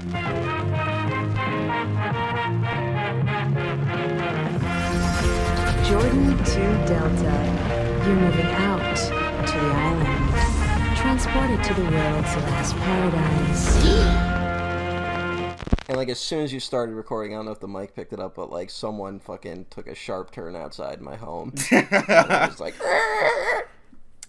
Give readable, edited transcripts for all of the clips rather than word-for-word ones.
Jordan to Delta. You're moving out to the island. Transported to the world's last paradise. And, like, as soon as you started recording, I don't know if the mic picked it up, but, like, someone fucking took a sharp turn outside my home. And it was like...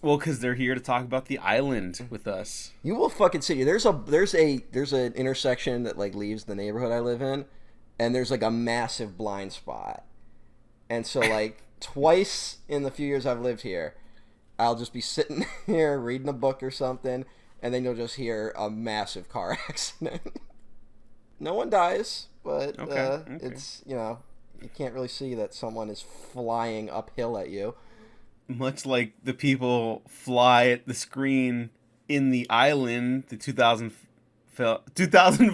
Well, because they're here to talk about the island with us. You will fucking see. There's an intersection that, like, leaves the neighborhood I live in, and there's, like, a massive blind spot. And so, like, twice in the few years I've lived here, I'll just be sitting here reading a book or something, and then you'll just hear a massive car accident. No one dies, but okay. It's, you know, you can't really see that someone is flying uphill at you. Much like the people fly at the screen in The Island, the 2005. 2000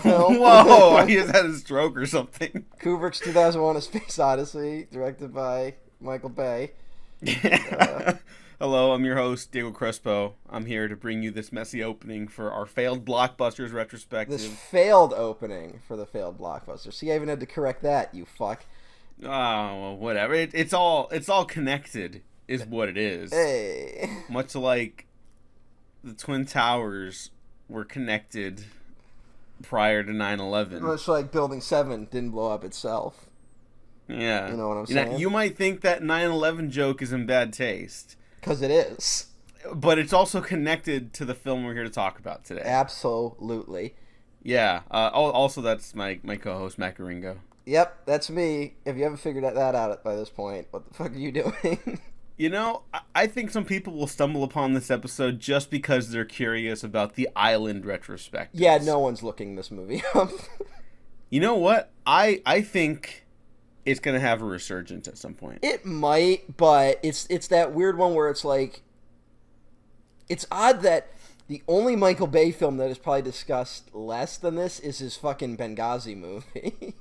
film. Whoa, I just had a stroke or something. Kubrick's 2001: A Space Odyssey, directed by Michael Bay. Hello, I'm your host, Diego Crespo. I'm here to bring you this messy opening for our failed Blockbusters retrospective. This failed opening for the failed Blockbusters. See, I even had to correct that, you fuck. Oh, well, whatever. It's all connected, is what it is. Hey. Much like the Twin Towers were connected prior to 9/11. Much like Building 7 didn't blow up itself. Yeah. You know what I'm saying? You might think that 9/11 joke is in bad taste. Because it is. But it's also connected to the film we're here to talk about today. Absolutely. Yeah. Also, that's my co-host, Matt Garingo. Yep, that's me. If you haven't figured that out by this point, what the fuck are you doing? You know, I think some people will stumble upon this episode just because they're curious about the Island retrospective. Yeah, no one's looking this movie up. You know what? I think it's going to have a resurgence at some point. It might, but it's that weird one where it's like... It's odd that the only Michael Bay film that is probably discussed less than this is his fucking Benghazi movie.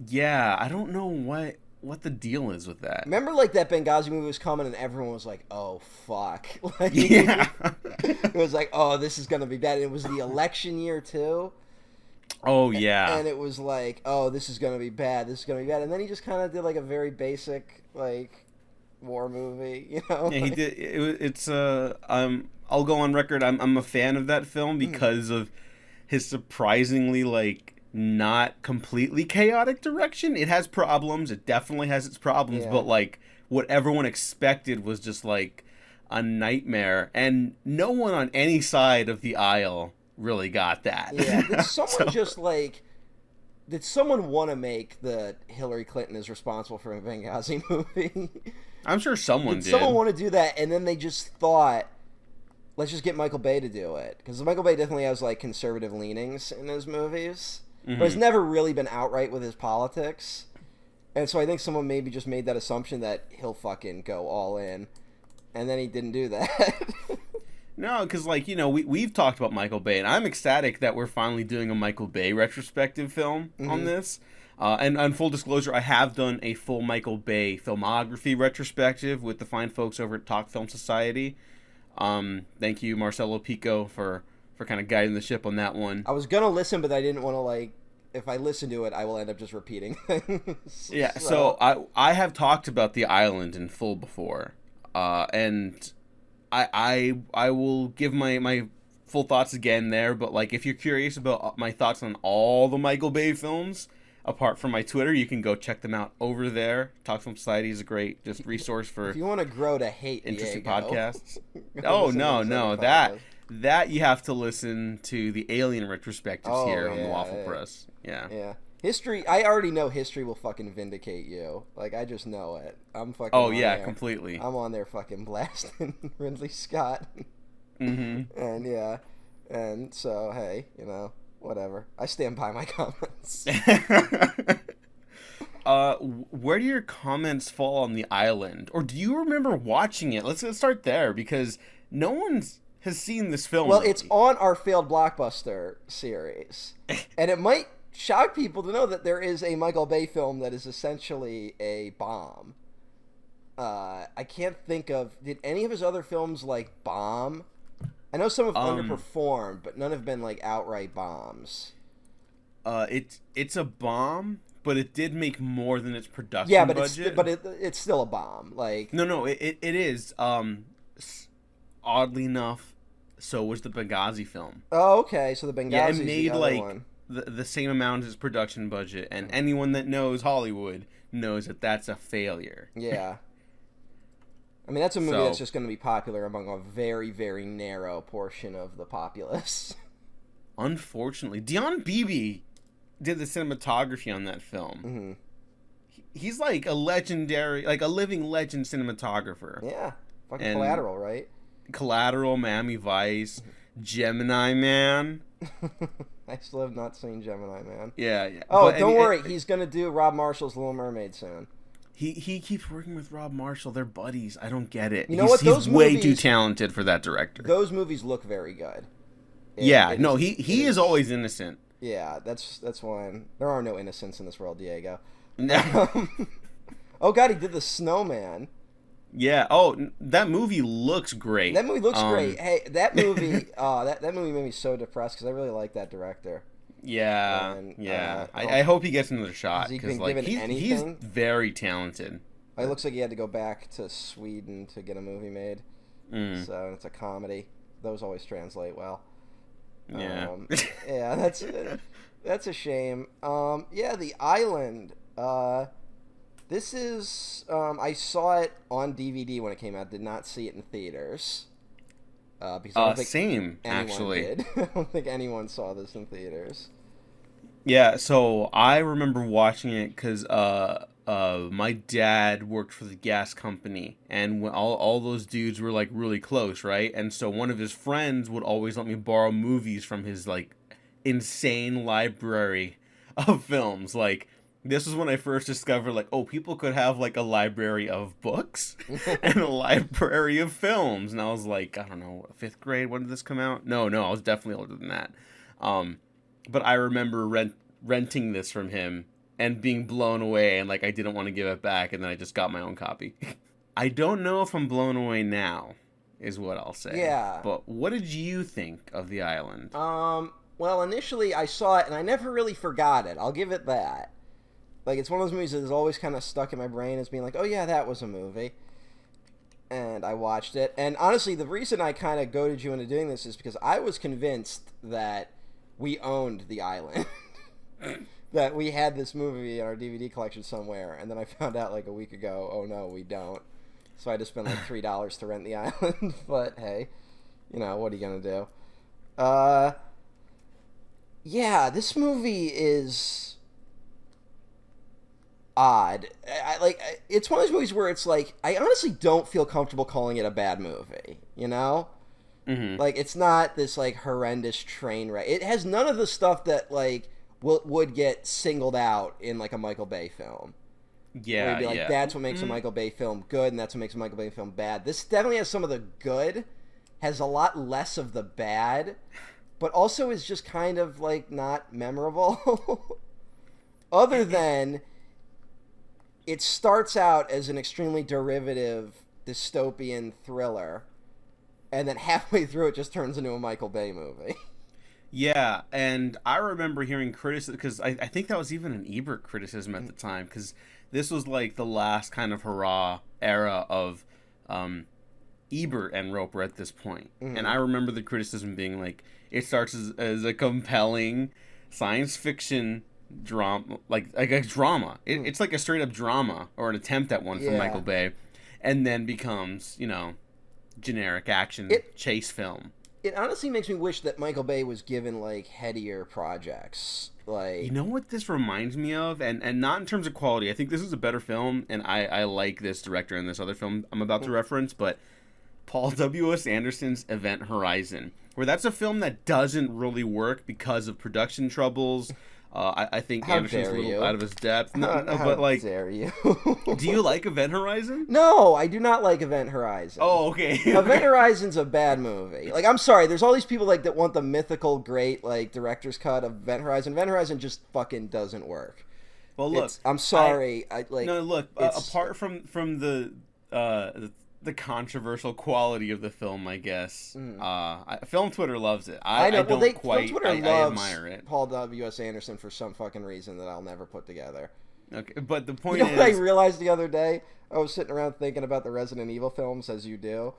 Yeah, I don't know what the deal is with that. Remember, like, that Benghazi movie was coming and everyone was like, oh, fuck. Like, yeah. It was like, oh, this is going to be bad. And it was the election year, too. Oh, yeah. And it was like, oh, this is going to be bad. This is going to be bad. And then he just kind of did, like, a very basic, like, war movie, you know? Yeah, he did. I'll go on record. I'm a fan of that film because of his surprisingly, like, not completely chaotic direction. It has problems. It definitely has its problems. Yeah. But, like, what everyone expected was just, like, a nightmare. And no one on any side of the aisle really got that. Yeah. Did someone did someone want to make the Hillary Clinton is responsible for a Benghazi movie? I'm sure someone did. Someone want to do that, and then they just thought, let's just get Michael Bay to do it. Because Michael Bay definitely has, like, conservative leanings in his movies. Mm-hmm. But has never really been outright with his politics. And so I think someone maybe just made that assumption that he'll fucking go all in. And then he didn't do that. No, because, like, you know, we've talked about Michael Bay, and I'm ecstatic that we're finally doing a Michael Bay retrospective film on this. And on full disclosure, I have done a full Michael Bay filmography retrospective with the fine folks over at Talk Film Society. Thank you, Marcelo Pico, for kind of guiding the ship on that one. I was going to listen, but I didn't want to, like, if I listen to it, I will end up just repeating things. Yeah, so I have talked about The Island in full before. And I will give my full thoughts again there, but, like, if you're curious about my thoughts on all the Michael Bay films, apart from my Twitter, you can go check them out over there. Talk Film Society is a great just resource for if you want to grow to hate interesting Diego, podcasts. Oh, no, that you have to listen to the Alien retrospectives here on the Waffle Press. Yeah. History, I already know history will fucking vindicate you. Like, I just know it. I'm fucking Oh, on yeah, there. completely. I'm on there fucking blasting Ridley Scott. Mm-hmm. And, yeah. And so, hey, you know, whatever. I stand by my comments. Where do your comments fall on The Island? Or do you remember watching it? Let's start there, because no one's has seen this film. Well, it's on our failed blockbuster series. And it might shock people to know that there is a Michael Bay film that is essentially a bomb. I can't think of... Did any of his other films, like, bomb? I know some have underperformed, but none have been like outright bombs. It's a bomb, but it did make more than its production budget. It's still a bomb. Like it is. Oddly enough, so was the Benghazi film. Oh, okay. So the Benghazi it made the other like one. The same amount as production budget, and anyone that knows Hollywood knows that that's a failure. Yeah. I mean, that's a movie that's just going to be popular among a very, very narrow portion of the populace. Unfortunately, Dion Beebe did the cinematography on that film. Mm-hmm. He's like a legendary, like a living legend cinematographer. Yeah. Fucking Collateral, right? Collateral, Miami Vice, Gemini Man. I still have not seen Gemini Man. Yeah. Oh, but, don't worry. He's going to do Rob Marshall's Little Mermaid soon. He keeps working with Rob Marshall. They're buddies. I don't get it. You know what? He's way too talented for that director. Those movies look very good. He is always innocent. Yeah, that's one. There are no innocents in this world, Diego. No. Oh God, he did The Snowman. Yeah. Oh, that movie looks great. That movie looks great. Hey, that movie. That movie made me so depressed because I really like that director. Yeah. I hope he gets another shot because he's very talented. It looks like he had to go back to Sweden to get a movie made. So it's a comedy. Those always translate well. Yeah. Yeah, that's a shame. Yeah, The Island. This is I saw it on DVD when it came out. Did not see it in theaters. Because I don't think actually. Did. I don't think anyone saw this in theaters. Yeah, so I remember watching it because my dad worked for the gas company, and when all those dudes were like really close, right? And so one of his friends would always let me borrow movies from his like insane library of films. Like, this was when I first discovered, like, oh, people could have, like, a library of books and a library of films. And I was like, I don't know, 5th grade, when did this come out? No, I was definitely older than that. But I remember renting this from him and being blown away, and, like, I didn't want to give it back, and then I just got my own copy. I don't know if I'm blown away now, is what I'll say. Yeah. But what did you think of The Island? Well, initially I saw it, and I never really forgot it. I'll give it that. Like, it's one of those movies that is always kind of stuck in my brain as being like, oh, yeah, that was a movie. And I watched it. And honestly, the reason I kind of goaded you into doing this is because I was convinced that we owned The Island. That we had this movie in our DVD collection somewhere. And then I found out like a week ago, oh, no, we don't. So I had to spend like $3 to rent The Island. But, hey, you know, what are you going to do? Yeah, this movie is odd. It's one of those movies where it's like, I honestly don't feel comfortable calling it a bad movie, you know? Mm-hmm. Like, it's not this like horrendous train wreck. It has none of the stuff that like would get singled out in like a Michael Bay film. Yeah, you'd be like, that's what makes a Michael Bay film good, and that's what makes a Michael Bay film bad. This definitely has some of the good, has a lot less of the bad, but also is just kind of like not memorable. Other than it starts out as an extremely derivative dystopian thriller, and then halfway through it just turns into a Michael Bay movie. Yeah, and I remember hearing criticism, because I think that was even an Ebert criticism at the time, because this was like the last kind of hurrah era of Ebert and Roper at this point. Mm-hmm. And I remember the criticism being like, it starts as a compelling science fiction drama, like a drama. It's like a straight up drama, or an attempt at one from Michael Bay, and then becomes, you know, generic action chase film. It honestly makes me wish that Michael Bay was given like headier projects. Like, you know what this reminds me of, and not in terms of quality. I think this is a better film, and I like this director and this other film I'm about to reference, but Paul W.S. Anderson's Event Horizon, where that's a film that doesn't really work because of production troubles. I think Anderson's a little out of his depth. But like, dare you? Do you like Event Horizon? No, I do not like Event Horizon. Oh, okay. Event Horizon's a bad movie. Like, I'm sorry, there's all these people like that want the mythical great like director's cut of Event Horizon. Event Horizon just fucking doesn't work. Well, look, I'm sorry. apart from the the controversial quality of the film, I guess. Film Twitter loves it. I know. I don't quite. Film Twitter I loves admire it. Paul W.S. Anderson for some fucking reason that I'll never put together. Okay, but the point You know is, what I realized the other day? I was sitting around thinking about the Resident Evil films, as you do,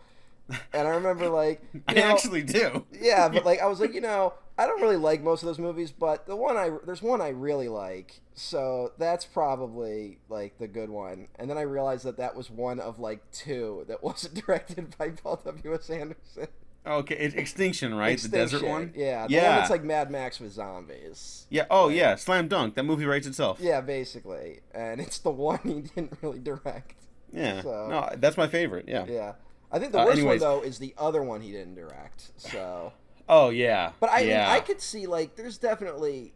and I remember like, I actually do. Yeah, but like I was like, I don't really like most of those movies, but there's one I really like, so that's probably like the good one. And then I realized that was one of like two that wasn't directed by Paul W.S. Anderson. Okay, it's Extinction, right? Extinction, the desert one? Yeah, the one that's like Mad Max with zombies. Yeah, yeah, slam dunk. That movie writes itself. Yeah, basically. And it's the one he didn't really direct. Yeah, so, no, that's my favorite, yeah. Yeah. I think the worst one, though, is the other one he didn't direct, so... Oh, yeah. But I could see, like, there's definitely...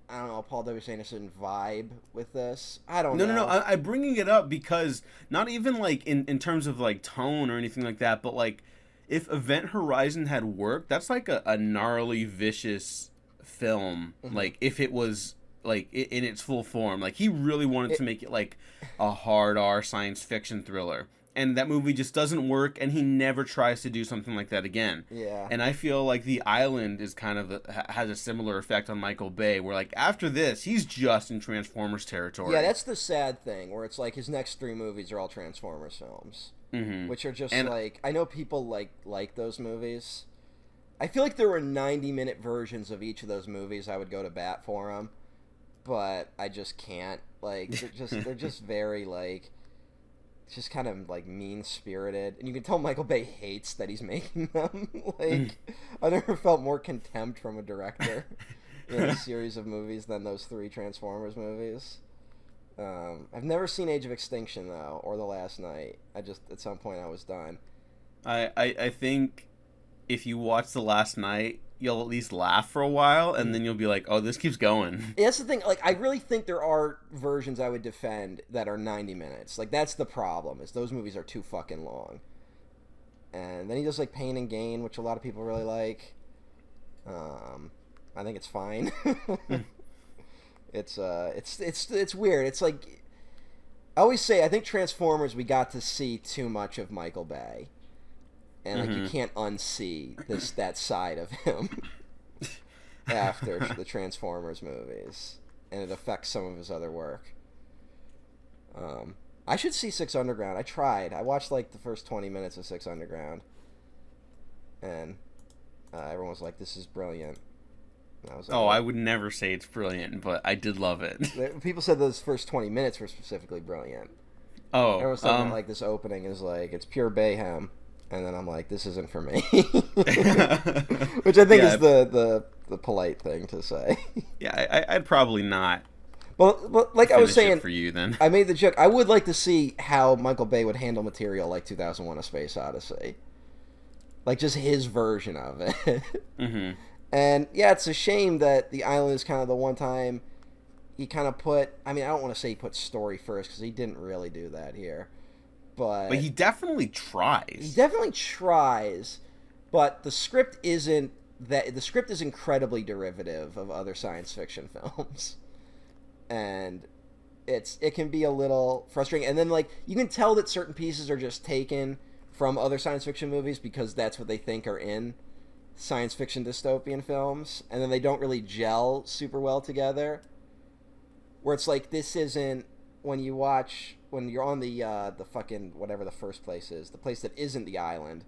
I don't know, a Paul W. Anderson vibe with this. I don't know. No. I'm bringing it up because not even, like, in terms of, like, tone or anything like that, but, like, if Event Horizon had worked, that's like a gnarly, vicious film. Mm-hmm. Like, if it was, like, in its full form. Like, he really wanted to make it, like, a hard R science fiction thriller. And that movie just doesn't work, and he never tries to do something like that again. Yeah. And I feel like The Island is kind of has a similar effect on Michael Bay, where, like, after this, he's just in Transformers territory. Yeah, that's the sad thing, where it's like his next three movies are all Transformers films. Mm-hmm. Which are just, like... I know people like those movies. I feel like there were 90-minute versions of each of those movies. I would go to bat for them. But I just can't. Like, they're just very, like... just kind of like mean-spirited, and you can tell Michael Bay hates that he's making them. Like, I never felt more contempt from a director in a series of movies than those three Transformers movies. I've never seen Age of Extinction though, or The Last Night. At some point I was done. I think if you watch The Last Night, you'll at least laugh for a while, and then you'll be like, oh, this keeps going. Yeah, that's the thing. Like, I really think there are versions I would defend that are 90 minutes. Like, that's the problem, is those movies are too fucking long. And then he does, like, Pain and Gain, which a lot of people really like. I think it's fine. It's weird. It's like, I always say, I think Transformers, we got to see too much of Michael Bay. And, like, you can't unsee that side of him after the Transformers movies. And it affects some of his other work. I should see Six Underground. I tried. I watched, like, the first 20 minutes of Six Underground. And everyone was like, this is brilliant. And I was like, I would never say it's brilliant, but I did love it. People said those first 20 minutes were specifically brilliant. Oh. Everyone said, like, this opening is, like, it's pure Bayhem. And then I'm like, this isn't for me. Which I think is the polite thing to say. Yeah, I'd probably not. Well, like I was saying, for you then. I made the joke. I would like to see how Michael Bay would handle material like 2001: A Space Odyssey. Like, just his version of it. Mm-hmm. And, yeah, it's a shame that The Island is kind of the one time he kind of put... I mean, I don't want to say he put story first, because he didn't really do that here. But he definitely tries. He definitely tries, but the script isn't that. The script is incredibly derivative of other science fiction films, and it can be a little frustrating. And then, like, you can tell that certain pieces are just taken from other science fiction movies because that's what they think are in science fiction dystopian films, and then they don't really gel super well together. Where it's like, this isn't when you're on the fucking whatever the first place is, the place that isn't the island,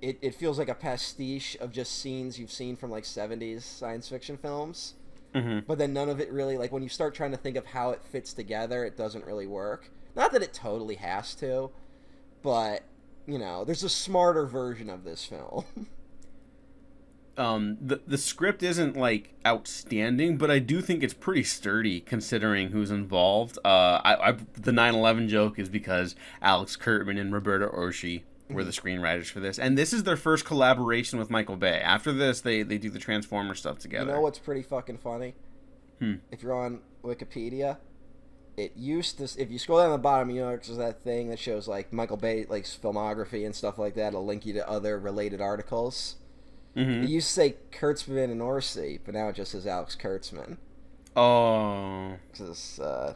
it feels like a pastiche of just scenes you've seen from, like, 70s science fiction films. Mm-hmm. But then none of it really, like, when you start trying to think of how it fits together, it doesn't really work. Not that it totally has to, but, you know, there's a smarter version of this film. The script isn't, like, outstanding, but I do think it's pretty sturdy considering who's involved. The 9/11 joke is because Alex Kurtzman and Roberta Orci were the screenwriters for this, and this is their first collaboration with Michael Bay. After this, they do the Transformers stuff together. You know what's pretty fucking funny? If you're on Wikipedia, it used to, if you scroll down the bottom, you know, there's that thing that shows, like, Michael Bay, like, filmography and stuff like that. It'll link you to other related articles. Mm-hmm. It used to say Kurtzman and Orci, but now it just says Alex Kurtzman. Oh. Because I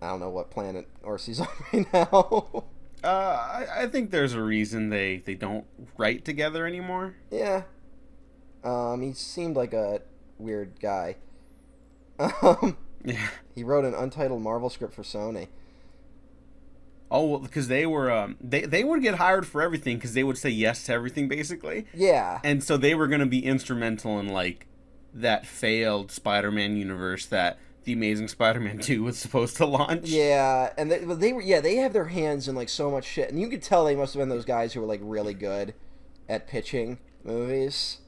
don't know what planet Orci's on right now. I think there's a reason they don't write together anymore. Yeah. He seemed like a weird guy. Yeah. He wrote an untitled Marvel script for Sony. Oh, well, because they were they would get hired for everything because they would say yes to everything basically. Yeah. And so they were going to be instrumental in like that failed Spider-Man universe that the Amazing Spider-Man 2 was supposed to launch. Yeah, and they have their hands in like so much shit, and you could tell they must have been those guys who were like really good at pitching movies.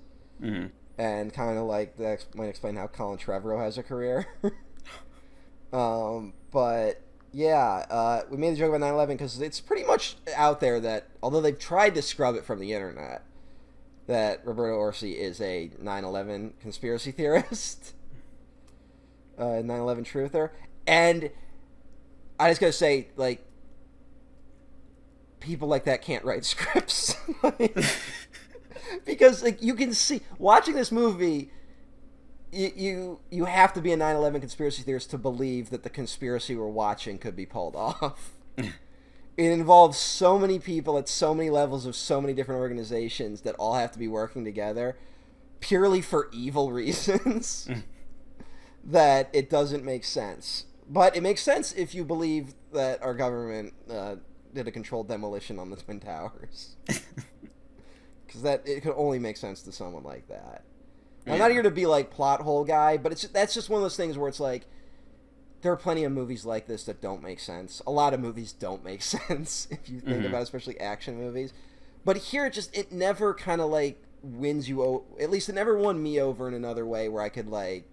Mm-hmm. And kind of like that might explain how Colin Trevorrow has a career. But yeah, we made the joke about 9/11 because it's pretty much out there that although they've tried to scrub it from the internet, that Roberto Orci is a 9/11 conspiracy theorist, 9/11 truther, and I just gotta say, like, people like that can't write scripts. Because like you can see watching this movie, you have to be a 9/11 conspiracy theorist to believe that the conspiracy we're watching could be pulled off. It involves so many people at so many levels of so many different organizations that all have to be working together purely for evil reasons that it doesn't make sense. But it makes sense if you believe that our government did a controlled demolition on the Twin Towers. Because it could only make sense to someone like that. Yeah. I'm not here to be like plot hole guy, but that's just one of those things where it's like there are plenty of movies like this that don't make sense. A lot of movies don't make sense if you think about it, especially action movies. But here it never kind of like wins you. At least it never won me over in another way where I could like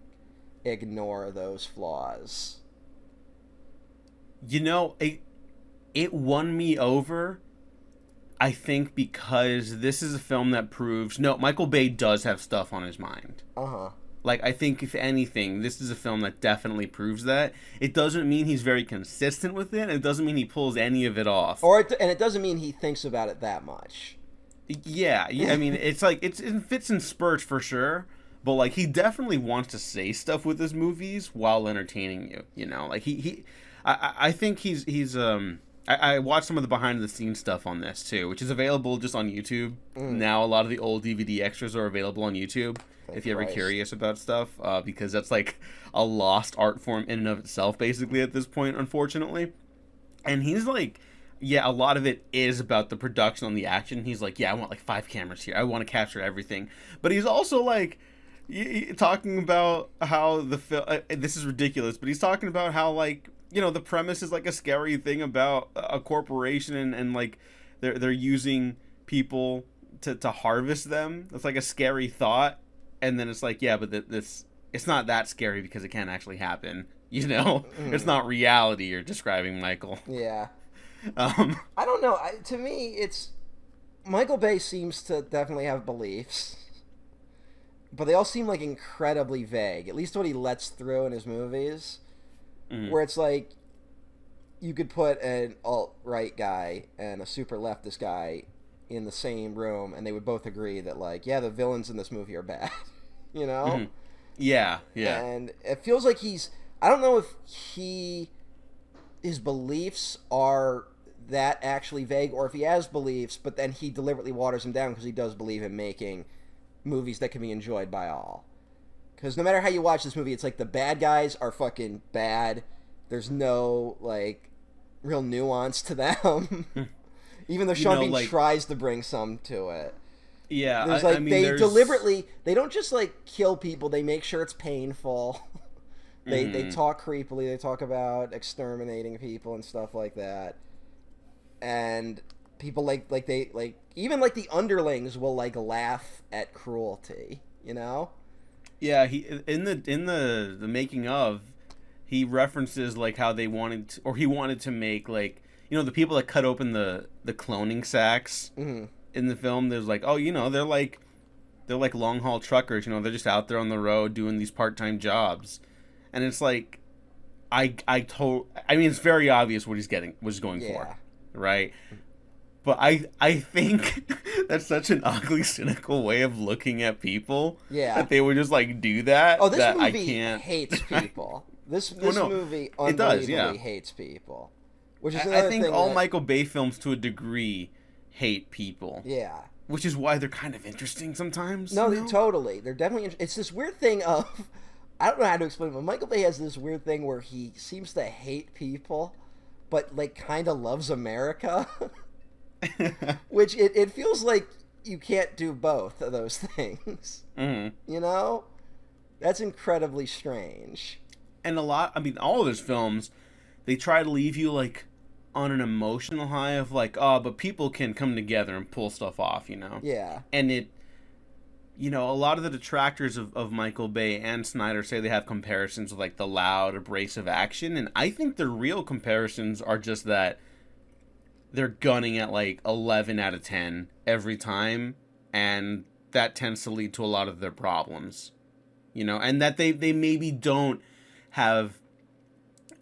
ignore those flaws. You know, it won me over. I think because this is a film that proves Michael Bay does have stuff on his mind. Like, I think if anything, this is a film that definitely proves that. It doesn't mean he's very consistent with it, and it doesn't mean he pulls any of it off. And it doesn't mean he thinks about it that much. Yeah. I mean, it's like it fits in spurts for sure, but like he definitely wants to say stuff with his movies while entertaining you. You know, like I think he's I watched some of the behind-the-scenes stuff on this, too, which is available just on YouTube. Now, a lot of the old DVD extras are available on YouTube, if you're ever curious about stuff, because that's, like, a lost art form in and of itself, basically, at this point, unfortunately. And he's like, yeah, a lot of it is about the production on the action. He's like, yeah, I want, like, 5 cameras here. I want to capture everything. But he's also, like, talking about how the film... this is ridiculous, but he's talking about how, like... You know, the premise is like a scary thing about a corporation and like they're using people to harvest them. It's like a scary thought, and then it's like, yeah, but it's not that scary because it can't actually happen. You know, it's not reality you're describing, Michael. Yeah. I don't know. To me, it's Michael Bay seems to definitely have beliefs, but they all seem like incredibly vague. At least what he lets through in his movies. Where it's like you could put an alt-right guy and a super leftist guy in the same room and they would both agree that like, yeah, the villains in this movie are bad. You know? Yeah. And it feels like I don't know if his beliefs are that actually vague or if he has beliefs but then he deliberately waters them down because he does believe in making movies that can be enjoyed by all. Because no matter how you watch this movie, it's like the bad guys are fucking bad. There's no, like, real nuance to them. Even though Sean Bean tries to bring some to it. Yeah, there's like, deliberately, they don't just, like, kill people. They make sure it's painful. They talk creepily. They talk about exterminating people and stuff like that. And people, even, like, the underlings will, like, laugh at cruelty, you know? Yeah, he in the making of, he references like how he wanted to make like, you know, the people that cut open the cloning sacks in the film. There's like, oh, you know, they're like long haul truckers. You know, they're just out there on the road doing these part-time jobs, and it's like, I mean, it's very obvious what he's going for, right? But I think that's such an ugly, cynical way of looking at people. Yeah. That they would just, like, do that. Oh, this that movie hates people. This movie unbelievably hates people. Which is I another think thing all that, Michael Bay films, to a degree, hate people. Yeah. Which is why they're kind of interesting sometimes. No, you know? totally. They're definitely. It's this weird thing of. I don't know how to explain it, but Michael Bay has this weird thing where he seems to hate people, but like kind of loves America. Which it feels like you can't do both of those things. Mm-hmm. You know? That's incredibly strange. And all of his films, they try to leave you like on an emotional high of like, oh, but people can come together and pull stuff off, you know? Yeah. And a lot of the detractors of Michael Bay and Snyder say they have comparisons with like the loud, abrasive action, and I think the real comparisons are just that they're gunning at like 11 out of 10 every time, and that tends to lead to a lot of their problems, and that they maybe don't have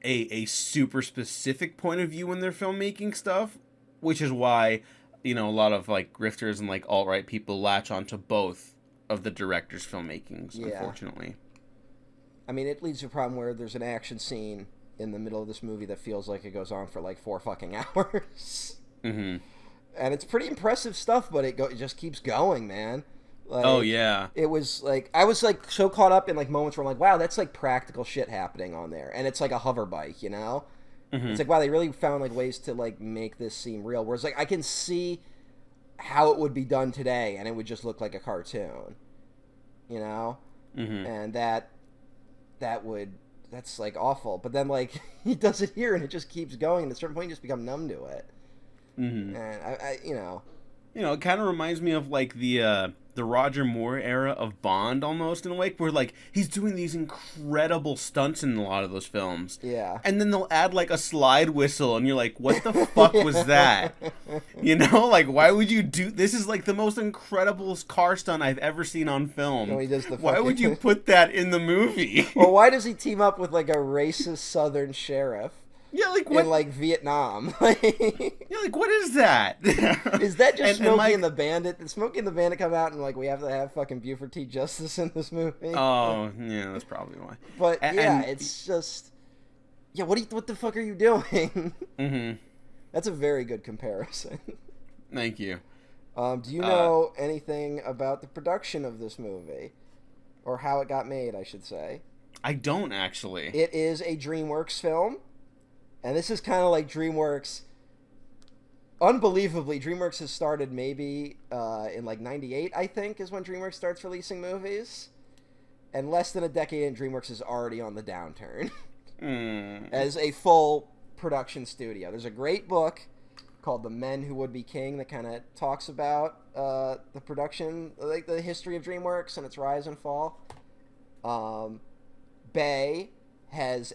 a super specific point of view in their filmmaking stuff, which is why, a lot of like grifters and like alt-right people latch onto both of the director's filmmakings, unfortunately. I mean, it leads to a problem where there's an action scene in the middle of this movie that feels like it goes on for like 4 fucking hours. Mm-hmm. And it's pretty impressive stuff, but it just keeps going, man. Like, oh, yeah. It was like, I was like so caught up in like moments where I'm like, wow, that's like practical shit happening on there. And it's like a hover bike, you know? Mm-hmm. It's like, wow, they really found like ways to like make this seem real. Whereas like I can see how it would be done today and it would just look like a cartoon, you know? Mm-hmm. And that's like awful. But then like he does it here and it just keeps going, and at a certain point you just become numb to it. Mm-hmm. And I it kind of reminds me of like the Roger Moore era of Bond almost, in a way, where like he's doing these incredible stunts in a lot of those films. Yeah. And then they'll add like a slide whistle and you're like, what the fuck was that? Like, why would you do this? Is like the most incredible car stunt I've ever seen on film. No, he does the why would you put that in the movie? Or why does he team up with like a racist southern sheriff? Yeah, like what? In like Vietnam. You're like, what is that? Is that just Smokey like, and the Bandit? Did Smokey and the Bandit come out and like we have to have fucking Buford T. Justice in this movie? Oh, yeah, that's probably why. But it's just, what the fuck are you doing? Mm-hmm. That's a very good comparison. Thank you. Do you know anything about the production of this movie, or how it got made? I should say. I don't actually. It is a DreamWorks film. And this is kind of like DreamWorks. Unbelievably, DreamWorks has started maybe in like 98, I think, is when DreamWorks starts releasing movies. And less than a decade in, DreamWorks is already on the downturn. As a full production studio. There's a great book called The Men Who Would Be King that kind of talks about the production, like the history of DreamWorks and its rise and fall. Bay has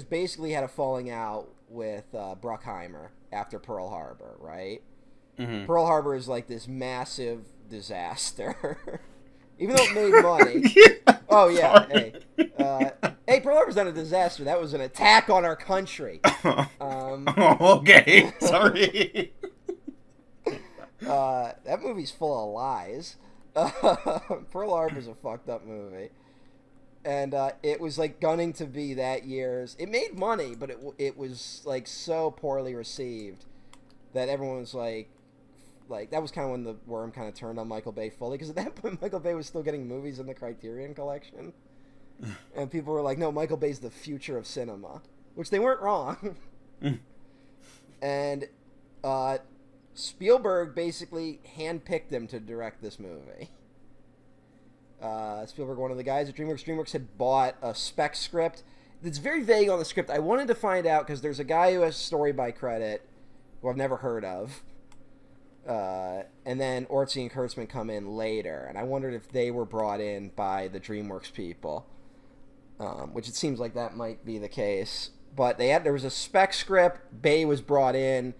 basically had a falling out with Bruckheimer after Pearl Harbor, right? Mm-hmm. Pearl Harbor is like this massive disaster. Even though it made money. Yeah, oh, yeah. Hey, Pearl Harbor's not a disaster. That was an attack on our country. Okay. Sorry. That movie's full of lies. Pearl Harbor's a fucked up movie. And it was like gunning to be that year's. It made money, but it was like so poorly received that everyone was like that was kind of when the worm kind of turned on Michael Bay fully, because at that point Michael Bay was still getting movies in the Criterion Collection, and people were like, "No, Michael Bay's the future of cinema," which they weren't wrong. And Spielberg basically handpicked him to direct this movie. Spielberg, one of the guys at DreamWorks had bought a spec script. It's very vague on the script. I wanted to find out because there's a guy who has story by credit who I've never heard of. And then Ortsy and Kurtzman come in later. And I wondered if they were brought in by the DreamWorks people, which it seems like that might be the case. But there was a spec script. Bay was brought in,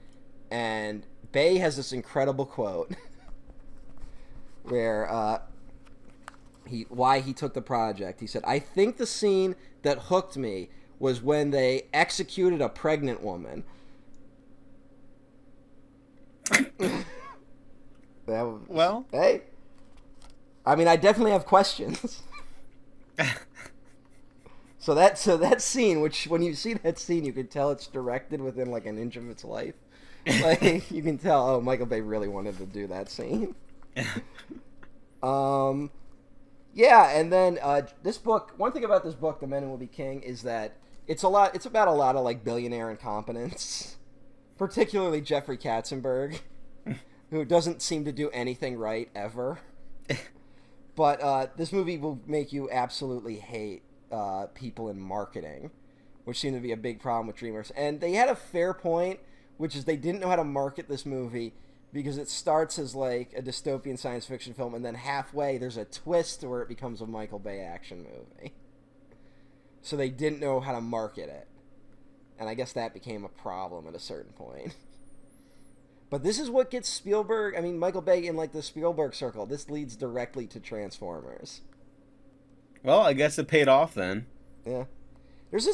and Bay has this incredible quote where... why he took the project. He said, "I think the scene that hooked me was when they executed a pregnant woman." Well, hey, I mean, I definitely have questions. So that scene, which when you see that scene, you can tell it's directed within like an inch of its life. Like you can tell, oh, Michael Bay really wanted to do that scene. Yeah, and then this book. One thing about this book, The Men Who Will Be King, is that it's about a lot of like billionaire incompetence, particularly Jeffrey Katzenberg, who doesn't seem to do anything right ever. But this movie will make you absolutely hate people in marketing, which seemed to be a big problem with DreamWorks. And they had a fair point, which is they didn't know how to market this movie because it starts as like a dystopian science fiction film, and then halfway there's a twist where it becomes a Michael Bay action movie. So they didn't know how to market it. And I guess that became a problem at a certain point. But this is what gets Spielberg, Michael Bay in like the Spielberg circle. This leads directly to Transformers. Well, I guess it paid off then. Yeah. There's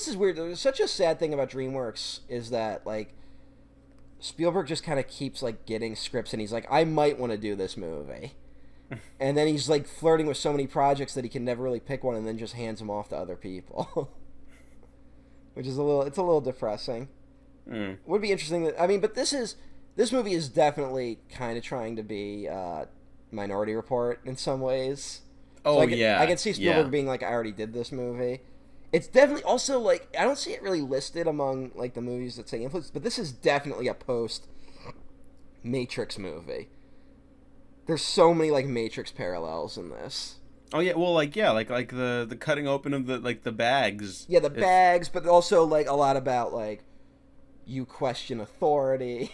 such a sad thing about DreamWorks is that like Spielberg just kind of keeps like getting scripts and he's like, I might want to do this movie. And then he's like flirting with so many projects that he can never really pick one and then just hands them off to other people. Which is a little depressing. Would be interesting but this movie is definitely kind of trying to be Minority Report in some ways. Oh, so I can see Spielberg being like, I already did this movie. It's definitely also like, I don't see it really listed among like the movies that say influence, but this is definitely a post-Matrix movie. There's so many like Matrix parallels in this. Oh yeah, well like the cutting open of the bags. Yeah, bags, but also like a lot about like you question authority.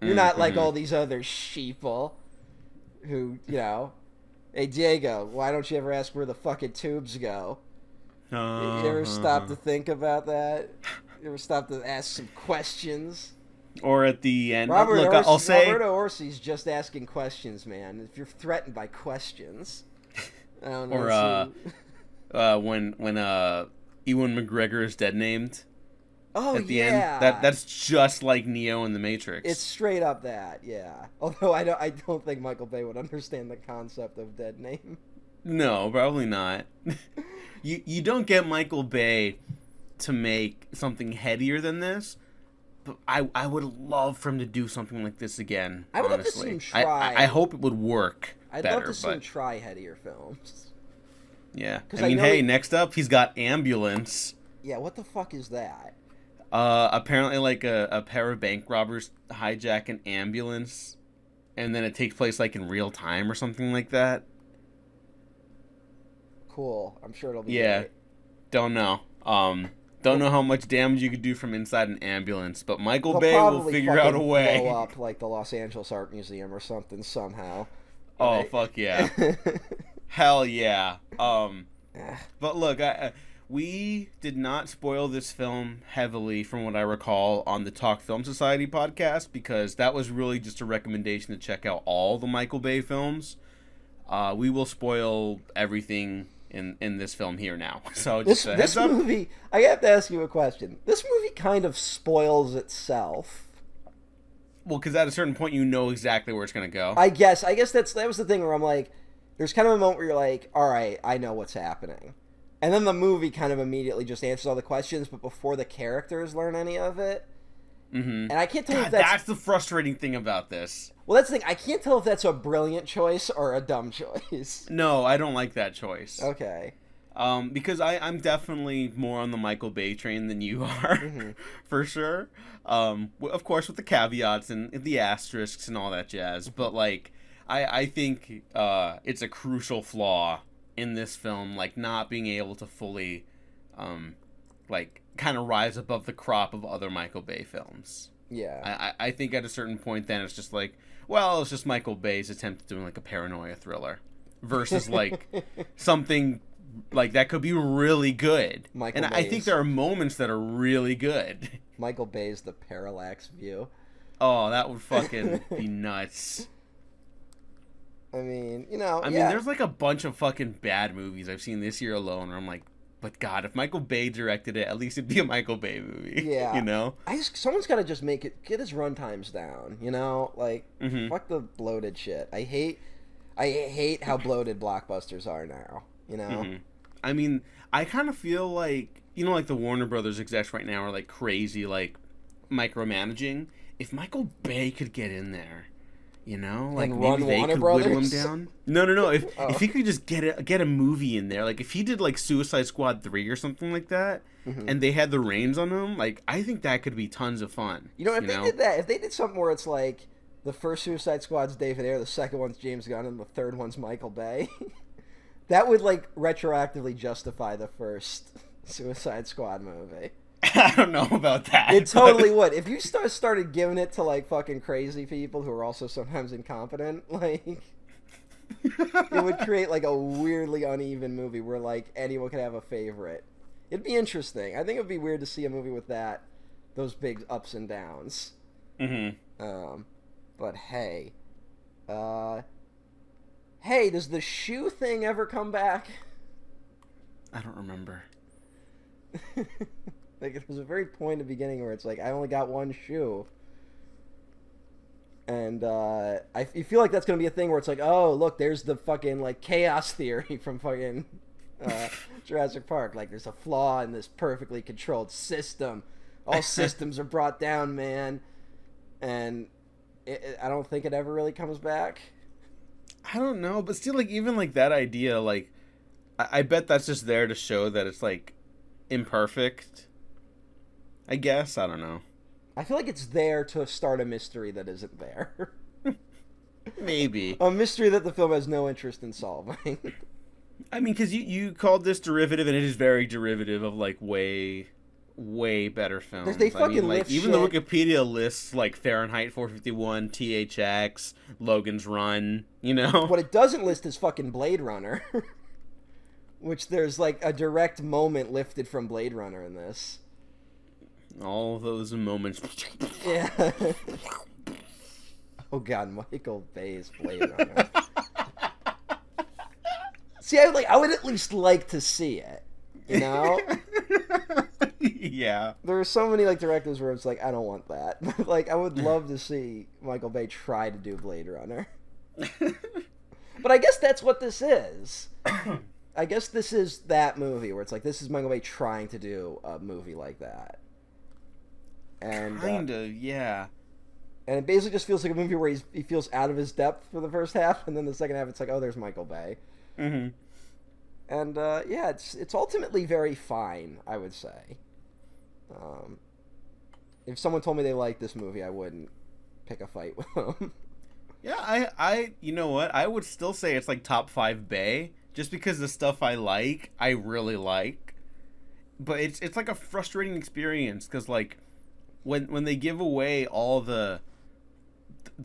You're not like all these other sheeple who, hey Diego, why don't you ever ask where the fucking tubes go? You ever stop to think about that? You ever stop to ask some questions? Or at the end, Roberto Orsi's just asking questions, man. If you're threatened by questions, I don't know. Or when Ewan McGregor is dead named. Oh, at the end, that's just like Neo in the Matrix. It's straight up that, yeah. Although I don't think Michael Bay would understand the concept of dead name. No, probably not. You don't get Michael Bay to make something headier than this, but I would love for him to do something like this again. I would honestly. love to see him try. I hope it would work. I'd love to see him try headier films. Yeah, next up he's got Ambulance. Yeah, what the fuck is that? Apparently like a pair of bank robbers hijack an ambulance, and then it takes place like in real time or something like that. Cool. I'm sure it'll be great. Don't know. Don't know how much damage you could do from inside an ambulance, but Michael Bay will figure out a way. Blow up like the Los Angeles Art Museum or something somehow. Oh, right? Fuck yeah. Hell yeah. But look, we did not spoil this film heavily, from what I recall, on the Talk Film Society podcast, because that was really just a recommendation to check out all the Michael Bay films. We will spoil everything in this film here now. So just this movie, I have to ask you a question. This movie kind of spoils itself. Well, because at a certain point you know exactly where it's going to go. I guess that was the thing where I'm like, there's kind of a moment where you're like, all right, I know what's happening. And then the movie kind of immediately just answers all the questions, but before the characters learn any of it. Mm-hmm. And I can't tell if that's the frustrating thing about this. Well, that's the thing. I can't tell if that's a brilliant choice or a dumb choice. No, I don't like that choice. Okay. Because I'm definitely more on the Michael Bay train than you are, for sure. Of course, with the caveats and the asterisks and all that jazz. But, like, I think it's a crucial flaw in this film, like, not being able to fully, kind of rise above the crop of other Michael Bay films. Yeah. I think at a certain point then it's just like, well, it's just Michael Bay's attempt at doing, like, a paranoia thriller. Versus, like, something... like, that could be really good. I think there are moments that are really good. Michael Bay's The Parallax View. Oh, that would fucking be nuts. I mean, there's, like, a bunch of fucking bad movies I've seen this year alone where I'm like, but God, if Michael Bay directed it, at least it'd be a Michael Bay movie. Yeah. Someone's got to just get his runtimes down, Like, fuck the bloated shit. I hate how bloated blockbusters are now. I mean, I kind of feel like, like the Warner Brothers execs right now are like crazy, like micromanaging. If Michael Bay could get in there, like and maybe they Warner could Brothers? whittle him down. No. If he could just get a movie in there, like if he did like Suicide Squad 3 or something like that, and they had the reins on him, like I think that could be tons of fun. If they did that, if they did something where it's like the first Suicide Squad's David Ayer, the second one's James Gunn, and the third one's Michael Bay, that would like retroactively justify the first Suicide Squad movie. I don't know about that. It totally would. If you started giving it to like fucking crazy people who are also sometimes incompetent, like it would create like a weirdly uneven movie where like anyone could have a favorite. It'd be interesting. I think it'd be weird to see a movie with those big ups and downs. But hey, does the shoe thing ever come back? I don't remember. Like, there's a very point at the beginning where it's like, I only got one shoe. And you feel like that's going to be a thing where it's like, oh, look, there's the fucking, like, chaos theory from fucking Jurassic Park. Like, there's a flaw in this perfectly controlled system. All systems are brought down, man. And I don't think it ever really comes back. I don't know, but still, like, even, like, that idea, like, I bet that's just there to show that it's, like, imperfect. I guess. I don't know. I feel like it's there to start a mystery that isn't there. Maybe. A mystery that the film has no interest in solving. I mean, because you called this derivative, and it is very derivative of, like, way better films. They fucking like, lift even shit. the Wikipedia lists, like, Fahrenheit 451, THX, Logan's Run, What it doesn't list is fucking Blade Runner. Which there's, like, a direct moment lifted from Blade Runner in this. All those moments. Yeah. Oh god, Michael Bay's Blade Runner. See, I would at least like to see it, Yeah. There are so many, like, directors where it's like, I don't want that. But, like, I would love to see Michael Bay try to do Blade Runner. But I guess that's what this is. I guess this is that movie where it's like, this is Michael Bay trying to do a movie like that. And kinda, yeah. And it basically just feels like a movie where he feels out of his depth for the first half, and then the second half it's like, oh, there's Michael Bay. Mm-hmm. And yeah, it's ultimately very fine, I would say. If someone told me they liked this movie, I wouldn't pick a fight with them. Yeah, I you know what? I would still say it's like top 5 Bay, just because the stuff I really like. But it's like a frustrating experience, because like when they give away all the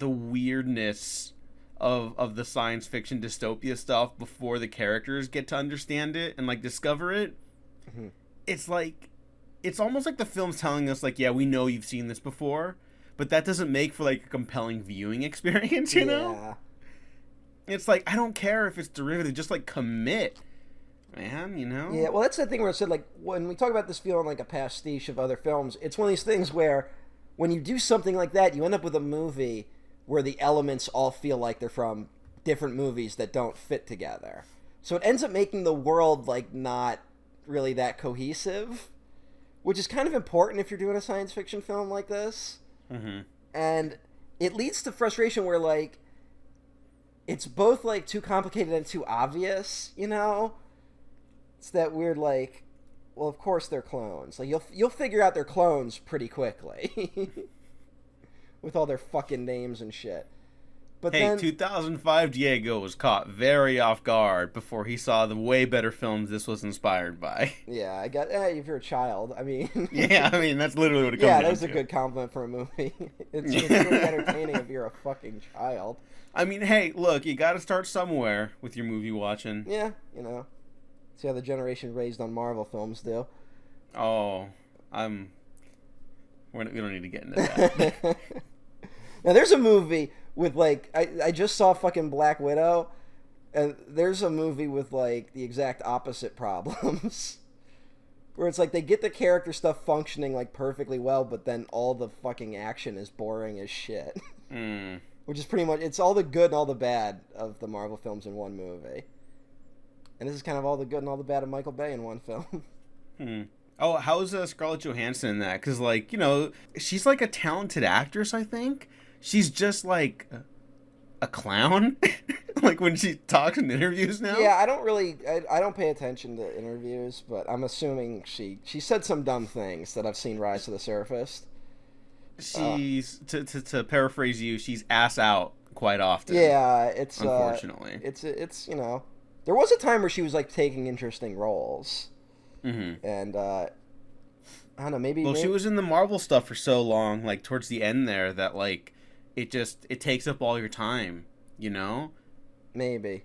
weirdness of the science fiction dystopia stuff before the characters get to understand it and like discover it, it's like, it's almost like the film's telling us like, yeah, we know you've seen this before, but that doesn't make for like a compelling viewing experience, you know? It's like, I don't care if it's derivative, just like commit, man, Yeah, well, that's the thing where I said, like, when we talk about this feeling like a pastiche of other films, it's one of these things where when you do something like that, you end up with a movie where the elements all feel like they're from different movies that don't fit together. So it ends up making the world, like, not really that cohesive, which is kind of important if you're doing a science fiction film like this. And it leads to frustration where, like, it's both, like, too complicated and too obvious, It's that weird, like, well, of course they're clones. Like, you'll figure out they're clones pretty quickly. With all their fucking names and shit. But hey, then 2005 Diego was caught very off guard before he saw the way better films this was inspired by. Yeah, I got. If you're a child, I mean. Yeah, I mean that's literally what it comes down to. Yeah, that's a good compliment for a movie. It's really entertaining if you're a fucking child. I mean, hey, look, you got to start somewhere with your movie watching. Yeah, see how the generation raised on Marvel films do. Oh, we don't need to get into that. Now, there's a movie with, like, I just saw fucking Black Widow, and there's a movie with, like, the exact opposite problems. Where it's like they get the character stuff functioning, like, perfectly well, but then all the fucking action is boring as shit. Which is pretty much, it's all the good and all the bad of the Marvel films in one movie. And this is kind of all the good and all the bad of Michael Bay in one film. Oh, how's Scarlett Johansson in that? Because, like, you know, she's like a talented actress, I think. She's just like a clown, like when she talks in interviews now. Yeah, I don't pay attention to interviews, but I'm assuming she said some dumb things that I've seen rise to the surface. She's to paraphrase you, she's ass out quite often. Yeah, it's unfortunately it's you know, there was a time where she was like taking interesting roles, and I don't know, maybe. Well, she was in the Marvel stuff for so long, like towards the end there, that like it takes up all your time, you know. Maybe.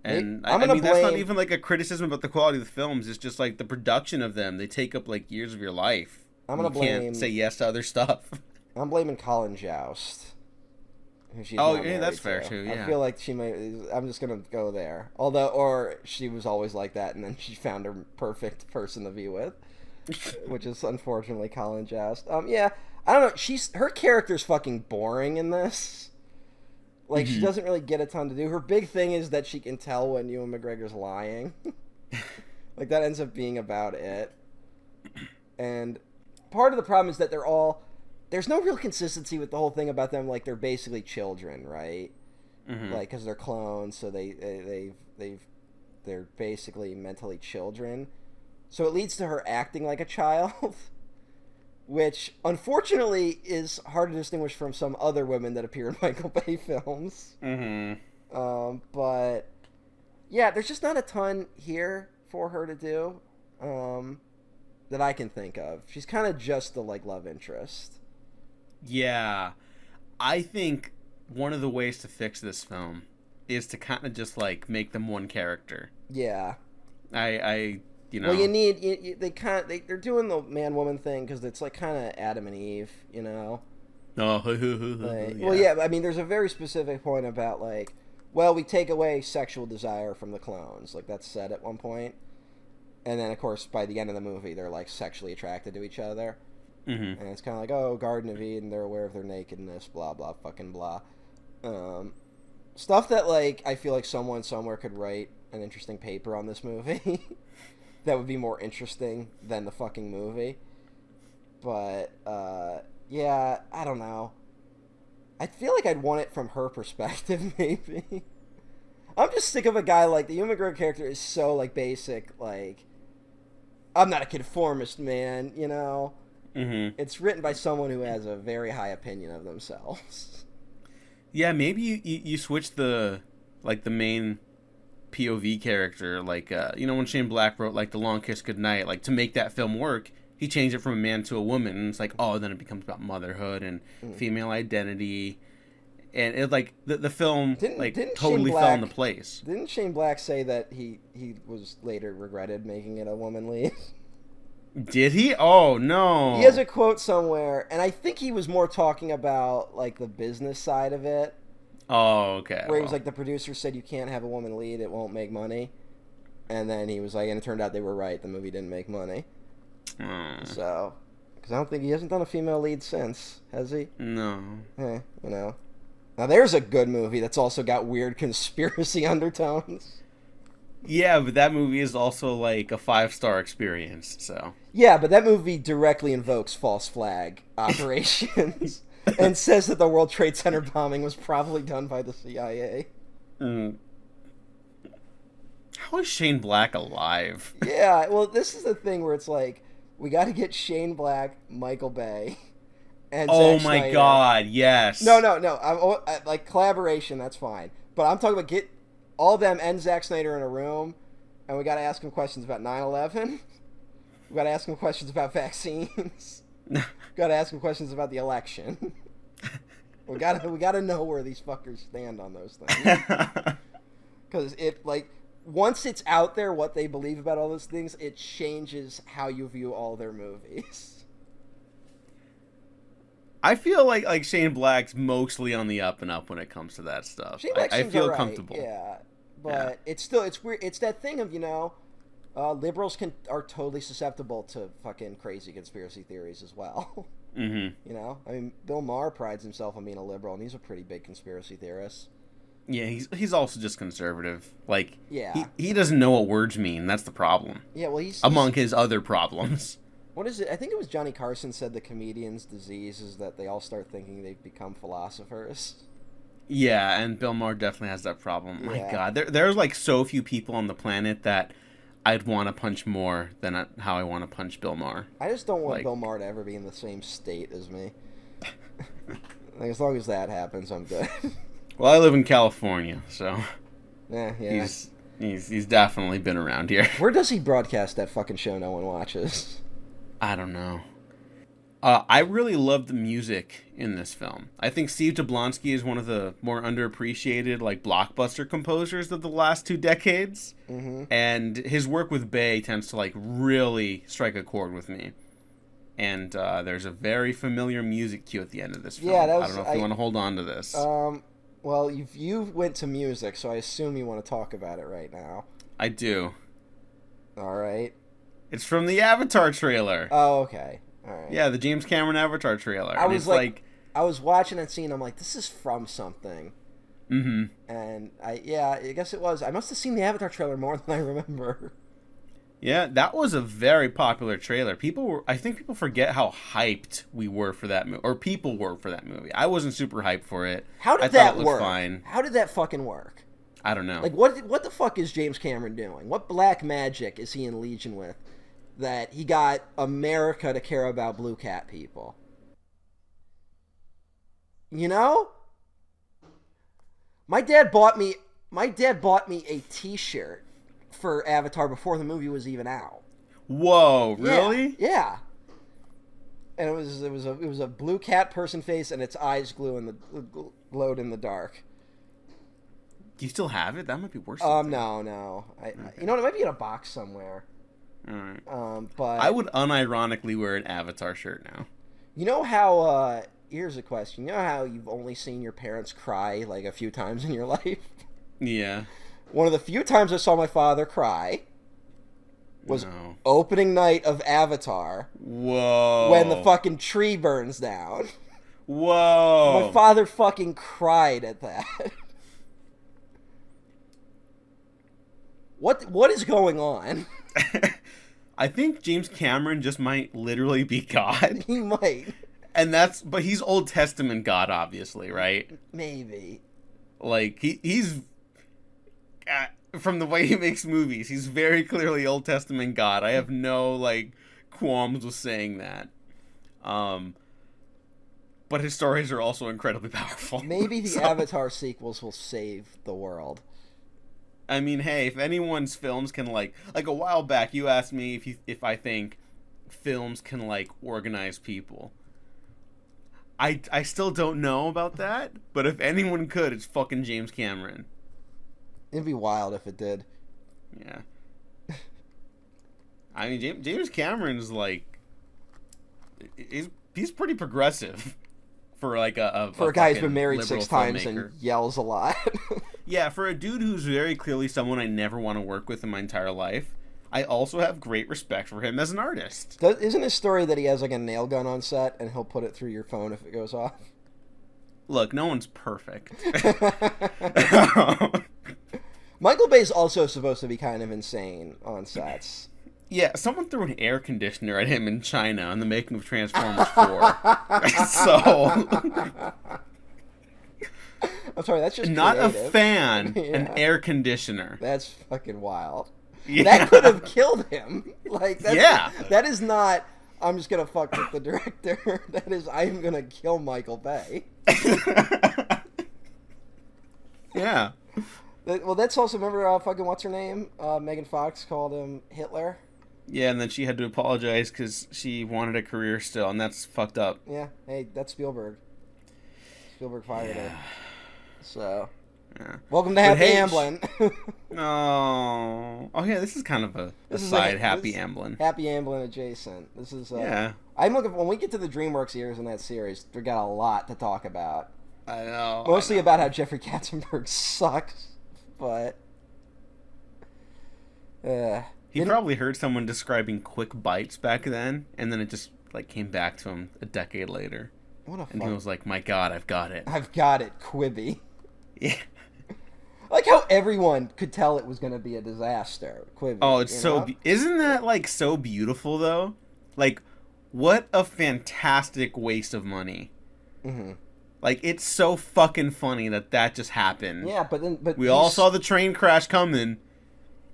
And I mean, that's not even like a criticism about the quality of the films. It's just like the production of them. They take up like years of your life. You can't say yes to other stuff. I'm blaming Colin Joust. Yeah, that's fair too. Yeah. I feel like she might. I'm just gonna go there. Or she was always like that, and then she found her perfect person to be with, which is unfortunately Colin Joust. Yeah, I don't know. Her character's fucking boring in this. Like, she doesn't really get a ton to do. Her big thing is that she can tell when Ewan McGregor's lying. Like, that ends up being about it. And part of the problem is that there's no real consistency with the whole thing about them. Like, they're basically children, right? Like, because they're clones, so they're basically mentally children. So it leads to her acting like a child. Which, unfortunately, is hard to distinguish from some other women that appear in Michael Bay films. But, yeah, there's just not a ton here for her to do that I can think of. She's kind of just the, like, love interest. Yeah. I think one of the ways to fix this film is to kind of just, like, make them one character. Yeah. You know. Well, you need they're doing the man-woman thing because it's like kind of Adam and Eve, you know. Oh, like, yeah. Well, yeah. I mean, there's a very specific point about like, well, we take away sexual desire from the clones, like that's said at one point, and then of course by the end of the movie they're like sexually attracted to each other, and it's kind of like, oh, Garden of Eden, they're aware of their nakedness, blah blah fucking blah, stuff that like I feel like someone somewhere could write an interesting paper on this movie. That would be more interesting than the fucking movie. But, yeah, I don't know. I feel like I'd want it from her perspective, maybe. I'm just sick of a guy like the Ewan McGregor character is so, like, basic, like, I'm not a conformist, man, you know? It's written by someone who has a very high opinion of themselves. Yeah, maybe you switch the main POV character, like you know, when Shane Black wrote like The Long Kiss Goodnight, like to make that film work, he changed it from a man to a woman, and it's like, oh, then it becomes about motherhood and female identity, and it like the film didn't totally fell into place. Didn't Shane Black say that he was later regretted making it a woman lead? Did he? Oh no. He has a quote somewhere, and I think he was more talking about like the business side of it. Oh, okay. Where he was like, the producer said you can't have a woman lead, it won't make money. And then he was like, and it turned out they were right, the movie didn't make money. So, because I don't think he hasn't done a female lead since, has he? No. You know. Now there's a good movie that's also got weird conspiracy undertones. Yeah, but that movie is also like a 5-star experience, so. Yeah, but that movie directly invokes false flag operations. And says that the World Trade Center bombing was probably done by the CIA. How is Shane Black alive? Yeah, well, this is the thing where it's like, we got to get Shane Black, Michael Bay, and Zack Snyder. God, yes. No. I like, collaboration, that's fine. But I'm talking about get all them and Zack Snyder in a room, and we got to ask them questions about 9/11. We got to ask them questions about vaccines. Got to ask them questions about the election. we gotta know where these fuckers stand on those things. Because it, like, once it's out there what they believe about all those things, it changes how you view all their movies. I feel like Shane Black's mostly on the up and up when it comes to that stuff. I feel comfortable. Yeah, but it's weird. It's that thing of, you know, liberals are totally susceptible to fucking crazy conspiracy theories as well. You know, I mean, Bill Maher prides himself on being a liberal, and he's a pretty big conspiracy theorist. Yeah, he's also just conservative. Like, Yeah. he doesn't know what words mean. That's the problem. Yeah, well, he's among his other problems. What is it? I think it was Johnny Carson said the comedian's disease is that they all start thinking they've become philosophers. Yeah, and Bill Maher definitely has that problem. My Yeah. God, there's like so few people on the planet that I'd want to punch more than how I want to punch Bill Maher. I just don't want Like- Bill Maher to ever be in the same state as me. Like, as long as that happens, I'm good. Well, I live in California, so yeah. he's definitely been around here. Where does he broadcast that fucking show no one watches? I don't know. I really love the music in this film. I think Steve Jablonsky is one of the more underappreciated, like, blockbuster composers of the last 2 decades. Mm-hmm. And his work with Bay tends to, like, really strike a chord with me. And there's a very familiar music cue at the end of this film. Yeah, that was, I don't know if you want to hold on to this. Well, you went to music, so I assume you want to talk about it right now. I do. All right. It's from the Avatar trailer. Oh, okay. All right. Yeah, the James Cameron Avatar trailer. I was like, I was watching that scene. I'm like, this is from something. Mm-hmm. And I guess it was. I must have seen the Avatar trailer more than I remember. Yeah, that was a very popular trailer. I think people forget how hyped we were for that movie, or people were for that movie. I wasn't super hyped for it. How did I that thought it work? looked fine. How did that fucking work? I don't know. Like, what the fuck is James Cameron doing? What black magic is he in legion with that he got America to care about blue cat people? You know? My dad bought me a t-shirt for Avatar before the movie was even out. Whoa, really? Yeah. And it was a blue cat person face and its eyes glowed in the dark. Do you still have it? That might be worse. No. Okay. You know what? It might be in a box somewhere. All right. But I would unironically wear an Avatar shirt now. You know how? Here's a question. You know how you've only seen your parents cry like a few times in your life? Yeah. One of the few times I saw my father cry was No. opening night of Avatar Whoa. when the fucking tree burns down. Whoa. My father fucking cried at that. What is going on? I think James Cameron just might literally be God. He might. But he's Old Testament God, obviously, right? Maybe. Like, he's from the way he makes movies, he's very clearly Old Testament God. I have no, like, qualms with saying that. But his stories are also incredibly powerful. Maybe the Avatar sequels will save the world. I mean, hey, if anyone's films can, like a while back, you asked me if I think films can, like, organize people. I still don't know about that, but if anyone could, it's fucking James Cameron. It'd be wild if it did. Yeah. I mean, James Cameron's, like, he's pretty progressive for, like, a guy who's been fucking married liberal 6 times filmmaker. and yells a lot. Yeah, for a dude who's very clearly someone I never want to work with in my entire life, I also have great respect for him as an artist. Isn't his story that he has like a nail gun on set and he'll put it through your phone if it goes off? Look, no one's perfect. Michael Bay's also supposed to be kind of insane on sets. Yeah, someone threw an air conditioner at him in China on the making of Transformers 4. So... I'm sorry, that's just not creative. A fan, Yeah. an air conditioner. That's fucking wild. Yeah. That could have killed him. Like, Yeah. That is not, I'm just going to fuck with the director. That is, I'm going to kill Michael Bay. Yeah. Well, that's also, remember fucking, what's her name? Megan Fox called him Hitler. Yeah, and then she had to apologize because she wanted a career still, and that's fucked up. Yeah, hey, that's Spielberg. Spielberg fired her. So, Yeah. welcome to But Happy hey, Amblin. No. Oh, yeah, this is kind of a side Happy Amblin. Happy Amblin adjacent. This is, Yeah. I'm looking, when we get to the DreamWorks years in that series, we got a lot to talk about. I know. Mostly about how Jeffrey Katzenberg sucks, but... He probably heard someone describing quick bites back then, and then it just, like, came back to him a decade later. What a And he was like, my God, I've got it. I've got it, Quibi. Yeah. everyone could tell it was going to be a disaster. Quibi, Oh, it's isn't that like so beautiful though? Like, what a fantastic waste of money. Mm-hmm. Like, it's so fucking funny that just happened. Yeah, but we all saw the train crash coming.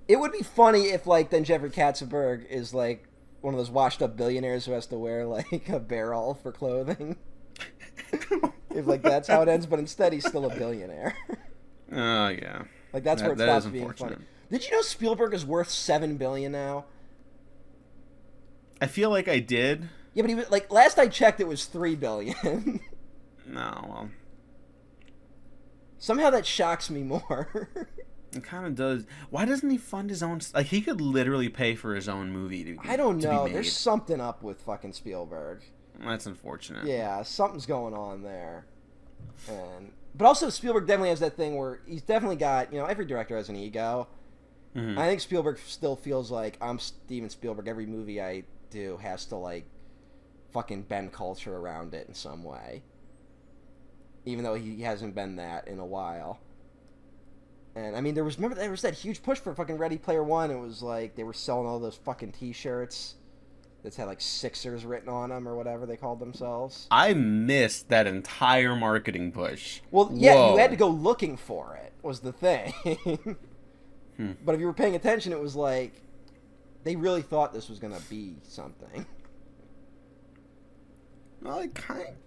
It would be funny if, like, then Jeffrey Katzenberg is, like, one of those washed-up billionaires who has to wear, like, a barrel for clothing. If, like, that's how it ends, but instead he's still a billionaire. Oh, yeah. Like, that's where it stops being funny. Did you know Spielberg is worth $7 billion now? I feel like I did. Yeah, but he was, like, last I checked, it was $3 billion. No, well. Somehow that shocks me more. It kind of does. Why doesn't he fund his own... Like, he could literally pay for his own movie to I don't know. Be made. There's something up with fucking Spielberg. That's unfortunate. Yeah, something's going on there. But also, Spielberg definitely has that thing where he's definitely got... You know, every director has an ego. Mm-hmm. I think Spielberg still feels like, I'm Steven Spielberg. Every movie I do has to, like, fucking bend culture around it in some way. Even though he hasn't been that in a while. And, I mean, there was that huge push for fucking Ready Player One. It was like, they were selling all those fucking t-shirts that had, like, Sixers written on them or whatever they called themselves. I missed that entire marketing push. Well, yeah, Whoa. You had to go looking for it, was the thing. But if you were paying attention, it was like, they really thought this was going to be something. Well,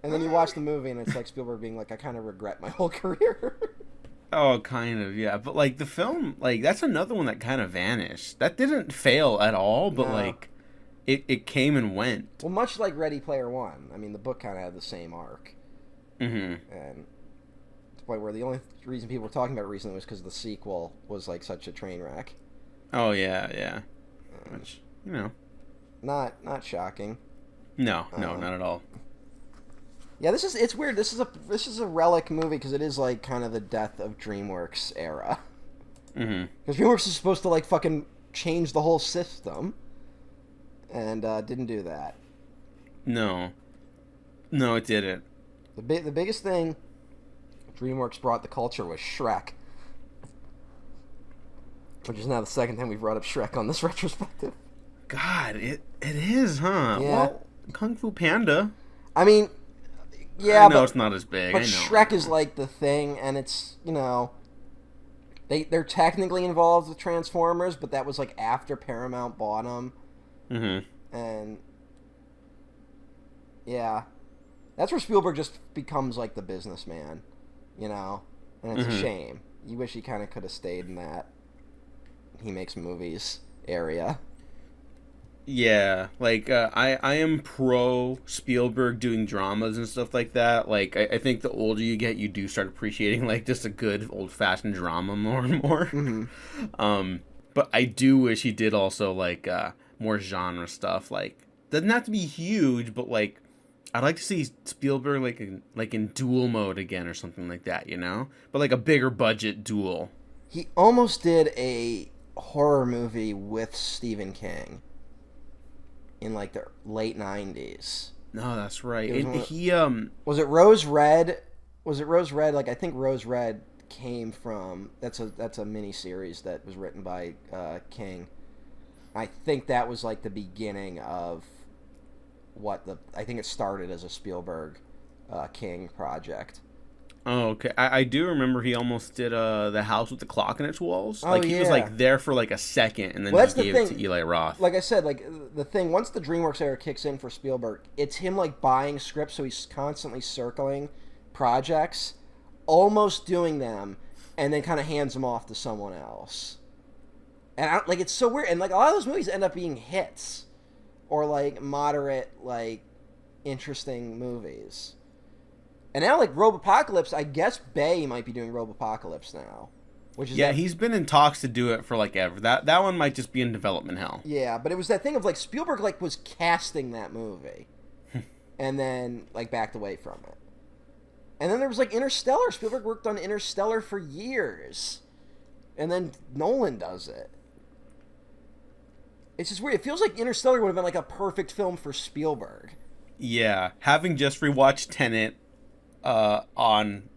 and then you watch the movie, and it's like Spielberg being like, I kind of regret my whole career. Oh, kind of, yeah. But, like, the film, like, that's another one that kind of vanished. That didn't fail at all, but, like, it came and went. Well, much like Ready Player One. I mean, the book kind of had the same arc. Mm-hmm. And to the point where the only reason people were talking about it recently was because the sequel was, like, such a train wreck. Oh, yeah. Which, you know. Not shocking. No, not at all. Yeah, it's weird. This is a relic movie because it is like kind of the death of DreamWorks era. Mm-hmm. Because DreamWorks is supposed to like fucking change the whole system, and didn't do that. No, it didn't. The biggest thing DreamWorks brought the culture was Shrek, which is now the second time we've brought up Shrek on this retrospective. God, it is, huh? Yeah. Well, Kung Fu Panda. I mean. Yeah, I know it's not as big. But Shrek is like the thing, and it's, you know, they're technically involved with Transformers, but that was like after Paramount bought them. Mm-hmm. And yeah, that's where Spielberg just becomes like the businessman, you know, and it's a shame. You wish he kind of could have stayed in that he makes movies area. Yeah, like, I am pro Spielberg doing dramas and stuff like that. Like, I think the older you get, you do start appreciating, like, just a good old-fashioned drama more and more. Mm-hmm. But I do wish he did also, like, more genre stuff. Like, doesn't have to be huge, but, like, I'd like to see Spielberg, like in duel mode again or something like that, you know? But, like, a bigger budget duel. He almost did a horror movie with Stephen King. In like the late 90s. No, that's right. Was it Rose Red? Was it Rose Red? Like, I think Rose Red came from that's a mini series that was written by King. I think that was like the beginning of I think it started as a Spielberg King project. Oh, okay. I do remember he almost did The House with the Clock in Its Walls. Oh, like, he was, like, there for, like, a second, and then he gave it to Eli Roth. Like I said, like, the thing, once the DreamWorks era kicks in for Spielberg, it's him, like, buying scripts, so he's constantly circling projects, almost doing them, and then kind of hands them off to someone else. And, like, it's so weird. And, like, a lot of those movies end up being hits. Or, like, moderate, like, interesting movies. And now, like, Robopocalypse, I guess Bay might be doing Robopocalypse now. Which is he's been in talks to do it for, like, ever. That one might just be in development hell. Yeah, but it was that thing of, like, Spielberg, like, was casting that movie. And then, like, backed away from it. And then there was, like, Interstellar. Spielberg worked on Interstellar for years. And then Nolan does it. It's just weird. It feels like Interstellar would have been, like, a perfect film for Spielberg. Yeah. Having just rewatched Tenet on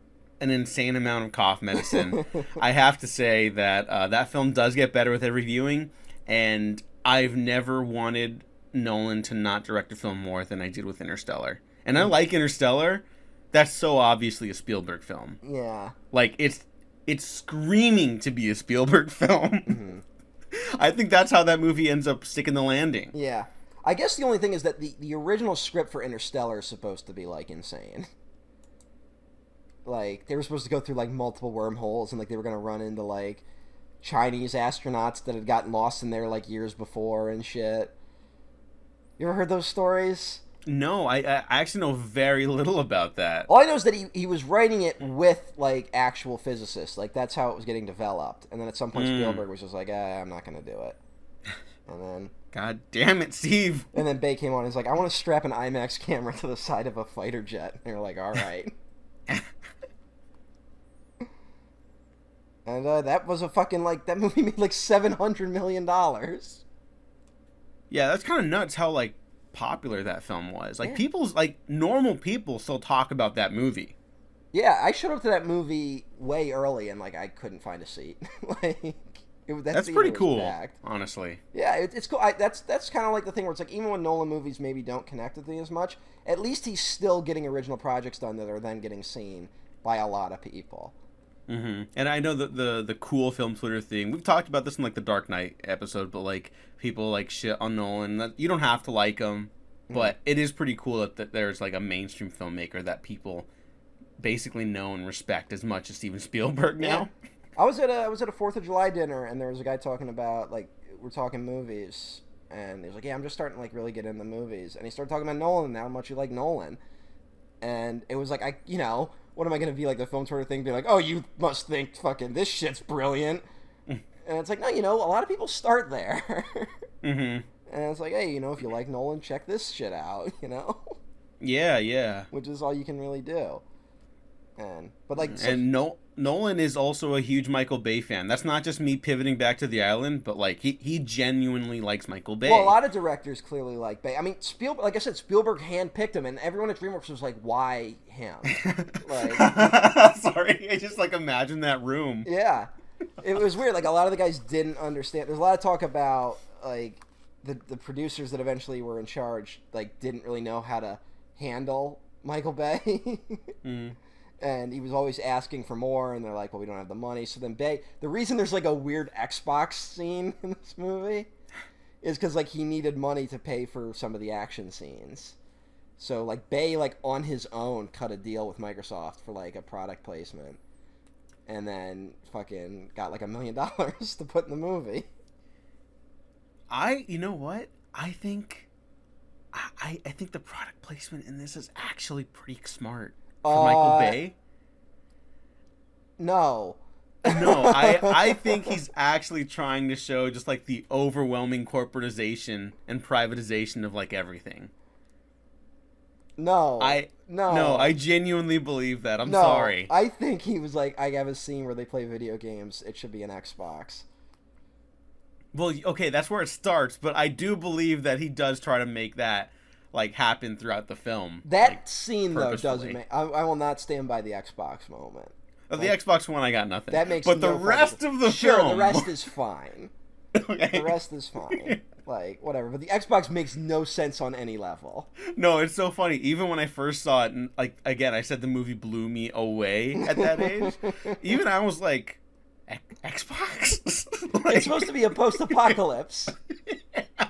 an insane amount of cough medicine, I have to say that that film does get better with every viewing, and I've never wanted Nolan to not direct a film more than I did with Interstellar. And I like Interstellar. That's so obviously a Spielberg film. Yeah. Like, it's screaming to be a Spielberg film. Mm-hmm. I think that's how that movie ends up sticking the landing. Yeah. I guess the only thing is that the original script for Interstellar is supposed to be, like, insane. Like, they were supposed to go through, like, multiple wormholes, and, like, they were going to run into, like, Chinese astronauts that had gotten lost in there, like, years before and shit. You ever heard those stories? No, I actually know very little about that. All I know is that he was writing it with, like, actual physicists. Like, that's how it was getting developed. And then at some point, Spielberg was just like, I'm not going to do it. And then... God damn it, Steve. And then Bay came on and was like, I want to strap an IMAX camera to the side of a fighter jet. And they were like, all right. And that was a fucking, like, that movie made, like, $700 million. Yeah, that's kind of nuts how, like, popular that film was. Like, people's, like, normal people still talk about that movie. Yeah, I showed up to that movie way early and, like, I couldn't find a seat. Like, that's pretty cool, packed. Honestly. Yeah, it's cool. That's kind of like the thing where it's like, even when Nolan movies maybe don't connect with me as much, at least he's still getting original projects done that are then getting seen by a lot of people. Mm-hmm. And I know that the cool film Twitter thing, we've talked about this in, like, the Dark Knight episode, but, like, people, like, shit on Nolan. That you don't have to like him, but it is pretty cool that there's, like, a mainstream filmmaker that people basically know and respect as much as Steven Spielberg now. Yeah. I was at a 4th of July dinner, and there was a guy talking about, like, we're talking movies, and he was like, yeah, I'm just starting to, like, really get into movies. And he started talking about Nolan and how much you like Nolan. And it was like, what am I going to be, like, the film Twitter thing, be like, oh, you must think fucking this shit's brilliant. And it's like, no, a lot of people start there. Mm-hmm. And it's like, hey, if you like Nolan, check this shit out, Yeah. Which is all you can really do. Nolan is also a huge Michael Bay fan. That's not just me pivoting back to The Island, but, like, he genuinely likes Michael Bay. Well, a lot of directors clearly like Bay. I mean, like I said, Spielberg handpicked him, and everyone at DreamWorks was like, why him? Like, sorry, I just, like, imagine that room. Yeah. It was weird. Like, a lot of the guys didn't understand. There's a lot of talk about, like, the producers that eventually were in charge, like, didn't really know how to handle Michael Bay. And he was always asking for more, and they're like, well, we don't have the money. So then Bay... The reason there's, like, a weird Xbox scene in this movie is because, like, he needed money to pay for some of the action scenes. So, like, Bay, like, on his own cut a deal with Microsoft for, like, a product placement. And then fucking got, like, $1 million to put in the movie. You know what? I think the product placement in this is actually pretty smart. For Michael Bay? No. I think he's actually trying to show just, like, the overwhelming corporatization and privatization of, like, everything. No. No, I genuinely believe that. I'm sorry. I think he was like, I have a scene where they play video games. It should be an Xbox. Well, okay, that's where it starts, but I do believe that he does try to make that, like, happen throughout the film. That, like, scene, though, doesn't make... I will not stand by the Xbox moment. The Xbox one, I got nothing. That makes But the rest of the film... Sure, the rest is fine. Okay. The rest is fine. Like, whatever. But the Xbox makes no sense on any level. No, it's so funny. Even when I first saw it, and, like, again, I said the movie blew me away at that age. Even I was like, Xbox? Like... It's supposed to be a post-apocalypse. Yeah. And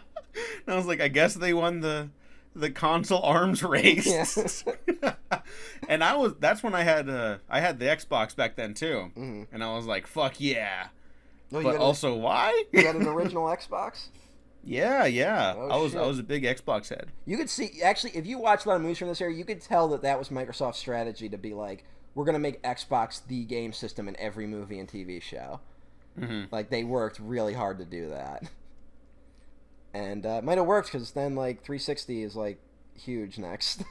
I was like, I guess they won the console arms race. Yes. And that's when I had the Xbox back then too. Mm-hmm. And I was like, fuck yeah. No, but also, why? You had an original Xbox? Yeah. Oh, I was a big Xbox head. You could see, actually, if you watch a lot of movies from this era, you could tell that was Microsoft's strategy to be like, we're going to make Xbox the game system in every movie and TV show. Mm-hmm. Like, they worked really hard to do that. And it might have worked, because then, like, 360 is, like, huge next.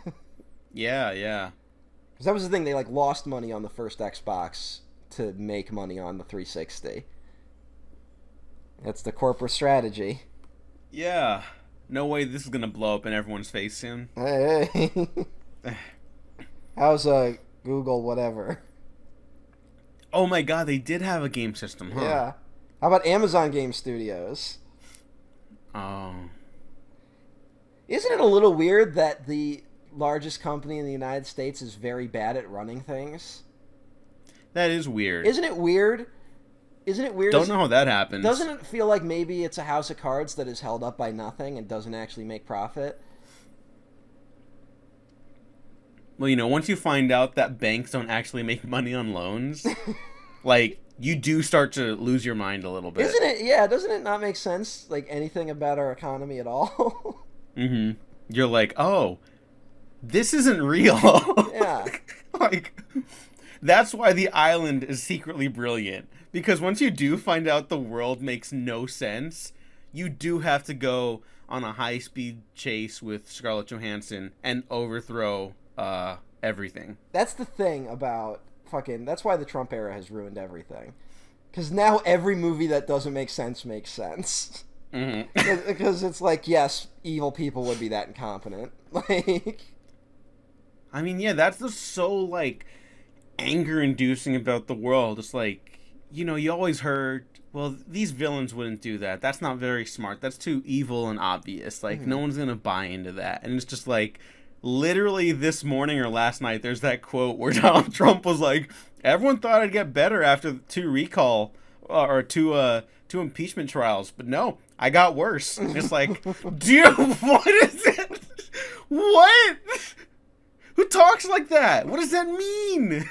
Yeah. Because that was the thing, they, like, lost money on the first Xbox to make money on the 360. That's the corporate strategy. Yeah. No way this is going to blow up in everyone's face soon. Hey. How's, Google whatever? Oh my god, they did have a game system, huh? Yeah. How about Amazon Game Studios? Oh. Isn't it a little weird that the largest company in the United States is very bad at running things? That is weird. Isn't it weird? Don't know how that happens. Doesn't it feel like maybe it's a house of cards that is held up by nothing and doesn't actually make profit? Well, once you find out that banks don't actually make money on loans, like, you do start to lose your mind a little bit. Isn't it? Yeah, doesn't it not make sense, like, anything about our economy at all? Mm-hmm. You're like, oh, this isn't real. Yeah. Like, that's why the island is secretly brilliant. Because once you do find out the world makes no sense, you do have to go on a high-speed chase with Scarlett Johansson and overthrow everything. That's the thing about that's why the Trump era has ruined everything. Because now every movie that doesn't make sense makes sense. Mm-hmm. Because it's like, yes, evil people would be that incompetent. Like, I mean, yeah, that's just so, like, anger-inducing about the world. It's like, you always heard, well, these villains wouldn't do that. That's not very smart. That's too evil and obvious. Like, no one's gonna buy into that. And it's just like, literally this morning or last night, there's that quote where Donald Trump was like, everyone thought I'd get better after two impeachment trials, but no, I got worse. And it's like, dude, what is it? What? Who talks like that? What does that mean?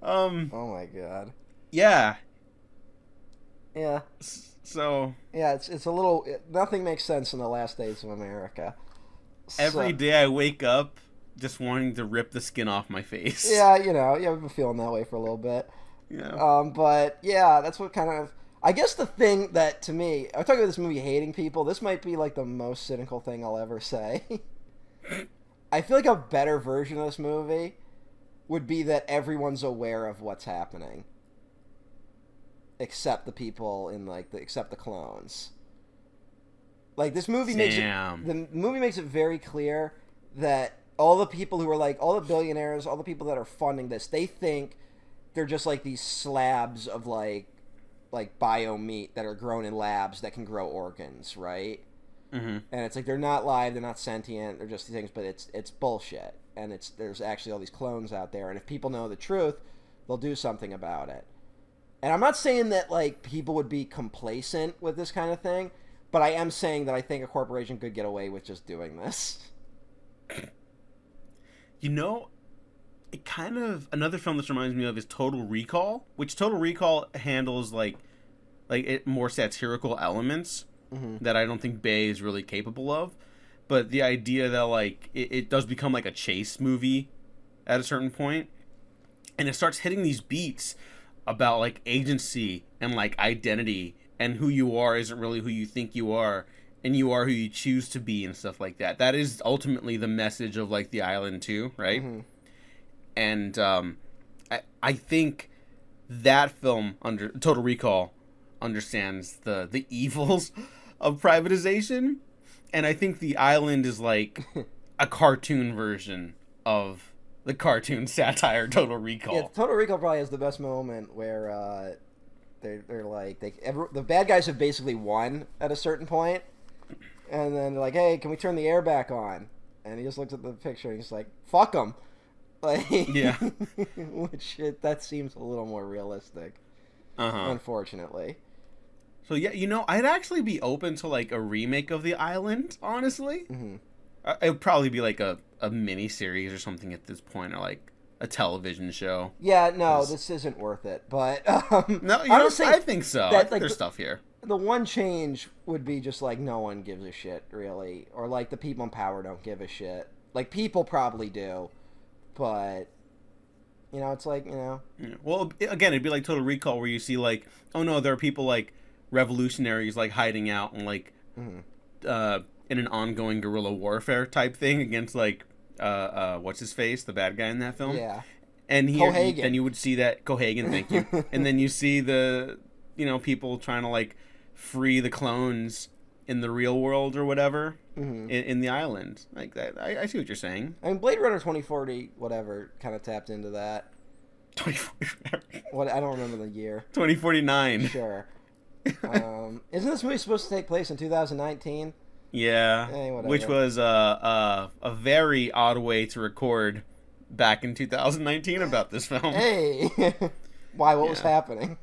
oh my god. Yeah. Yeah. So. Yeah, it's a little. Nothing makes sense in the last days of America. Every day I wake up just wanting to rip the skin off my face. Yeah, I've been feeling that way for a little bit. Yeah. But yeah, that's what kind of. I guess the thing that, to me, I'm talking about this movie hating people. This might be like the most cynical thing I'll ever say. I feel like a better version of this movie would be that everyone's aware of what's happening, except the people except the clones. Like, this movie the movie makes it very clear that all the people who are like, all the billionaires, all the people that are funding this, they think they're just like these slabs of like bio meat that are grown in labs that can grow organs, right? Mm-hmm. And it's like, they're not live, they're not sentient, they're just these things, but it's bullshit. And there's actually all these clones out there, and if people know the truth, they'll do something about it. And I'm not saying that, like, people would be complacent with this kind of thing, but I am saying that I think a corporation could get away with just doing this. It kind of, another film this reminds me of is Total Recall, which Total Recall handles like it more satirical elements that I don't think Bay is really capable of. But the idea that, like, it does become like a chase movie at a certain point, and it starts hitting these beats about like agency and like identity, and who you are isn't really who you think you are, and you are who you choose to be, and stuff like that. That is ultimately the message of like The Island too, right? Mm-hmm. And I think that film, under Total Recall, understands the evils of privatization, and I think The Island is like a cartoon version of the cartoon satire Total Recall. Yeah, Total Recall probably has the best moment where they're like, the bad guys have basically won at a certain point, and then they're like, hey, can we turn the air back on? And he just looks at the picture and he's like, fuck them. Like, yeah. That seems a little more realistic, unfortunately. So yeah, I'd actually be open to like a remake of The Island, honestly. Mm-hmm. It would probably be like a mini series or something at this point, or like a television show. Yeah, no, this isn't worth it. But no, honestly, I think so. I think there's stuff here. The one change would be just like no one gives a shit, really, or like the people in power don't give a shit. Like, people probably do, but it's like, Yeah. Well, again, it'd be like Total Recall, where you see like, oh no, there are people like revolutionaries like hiding out and like in an ongoing guerrilla warfare type thing against like what's his face, the bad guy in that film. Yeah. And then you would see that Cohagen, thank you. And then you see the people trying to like free the clones in the real world or whatever in the island. Like that. I see what you're saying. I mean, Blade Runner 2040 whatever kind of tapped into that. What, I don't remember the year. 2049. Sure. Isn't this movie supposed to take place in 2019? Yeah, Whatever. which was a very odd way to record back in 2019 about this film. Hey! Why? What was happening?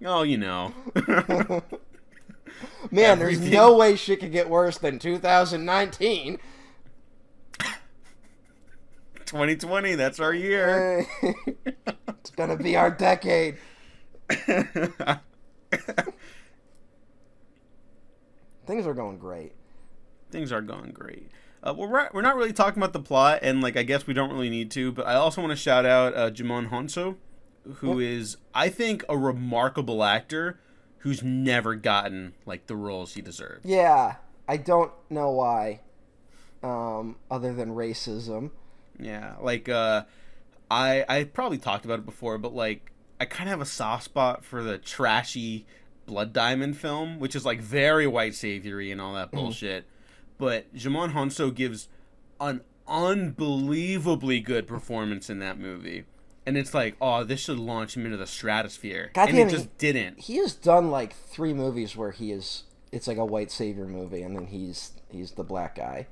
Oh, you know. Man, there's no way shit could get worse than 2019. 2020, that's our year. It's gonna be our decade. Things are going great. Things are going great. We're not really talking about the plot, and like I guess we don't really need to, but I also want to shout out Jimon Honso, who is, I think, a remarkable actor who's never gotten like the roles he deserved. Yeah, I don't know why, other than racism. Yeah, like I probably talked about it before, but like I kind of have a soft spot for the trashy Blood Diamond film, which is like very white saviory and all that bullshit. But Jimon Honso gives an unbelievably good performance in that movie. And it's like, oh, this should launch him into the stratosphere. And it just didn't. He has done like 3 movies where it's like a white savior movie, and then he's the black guy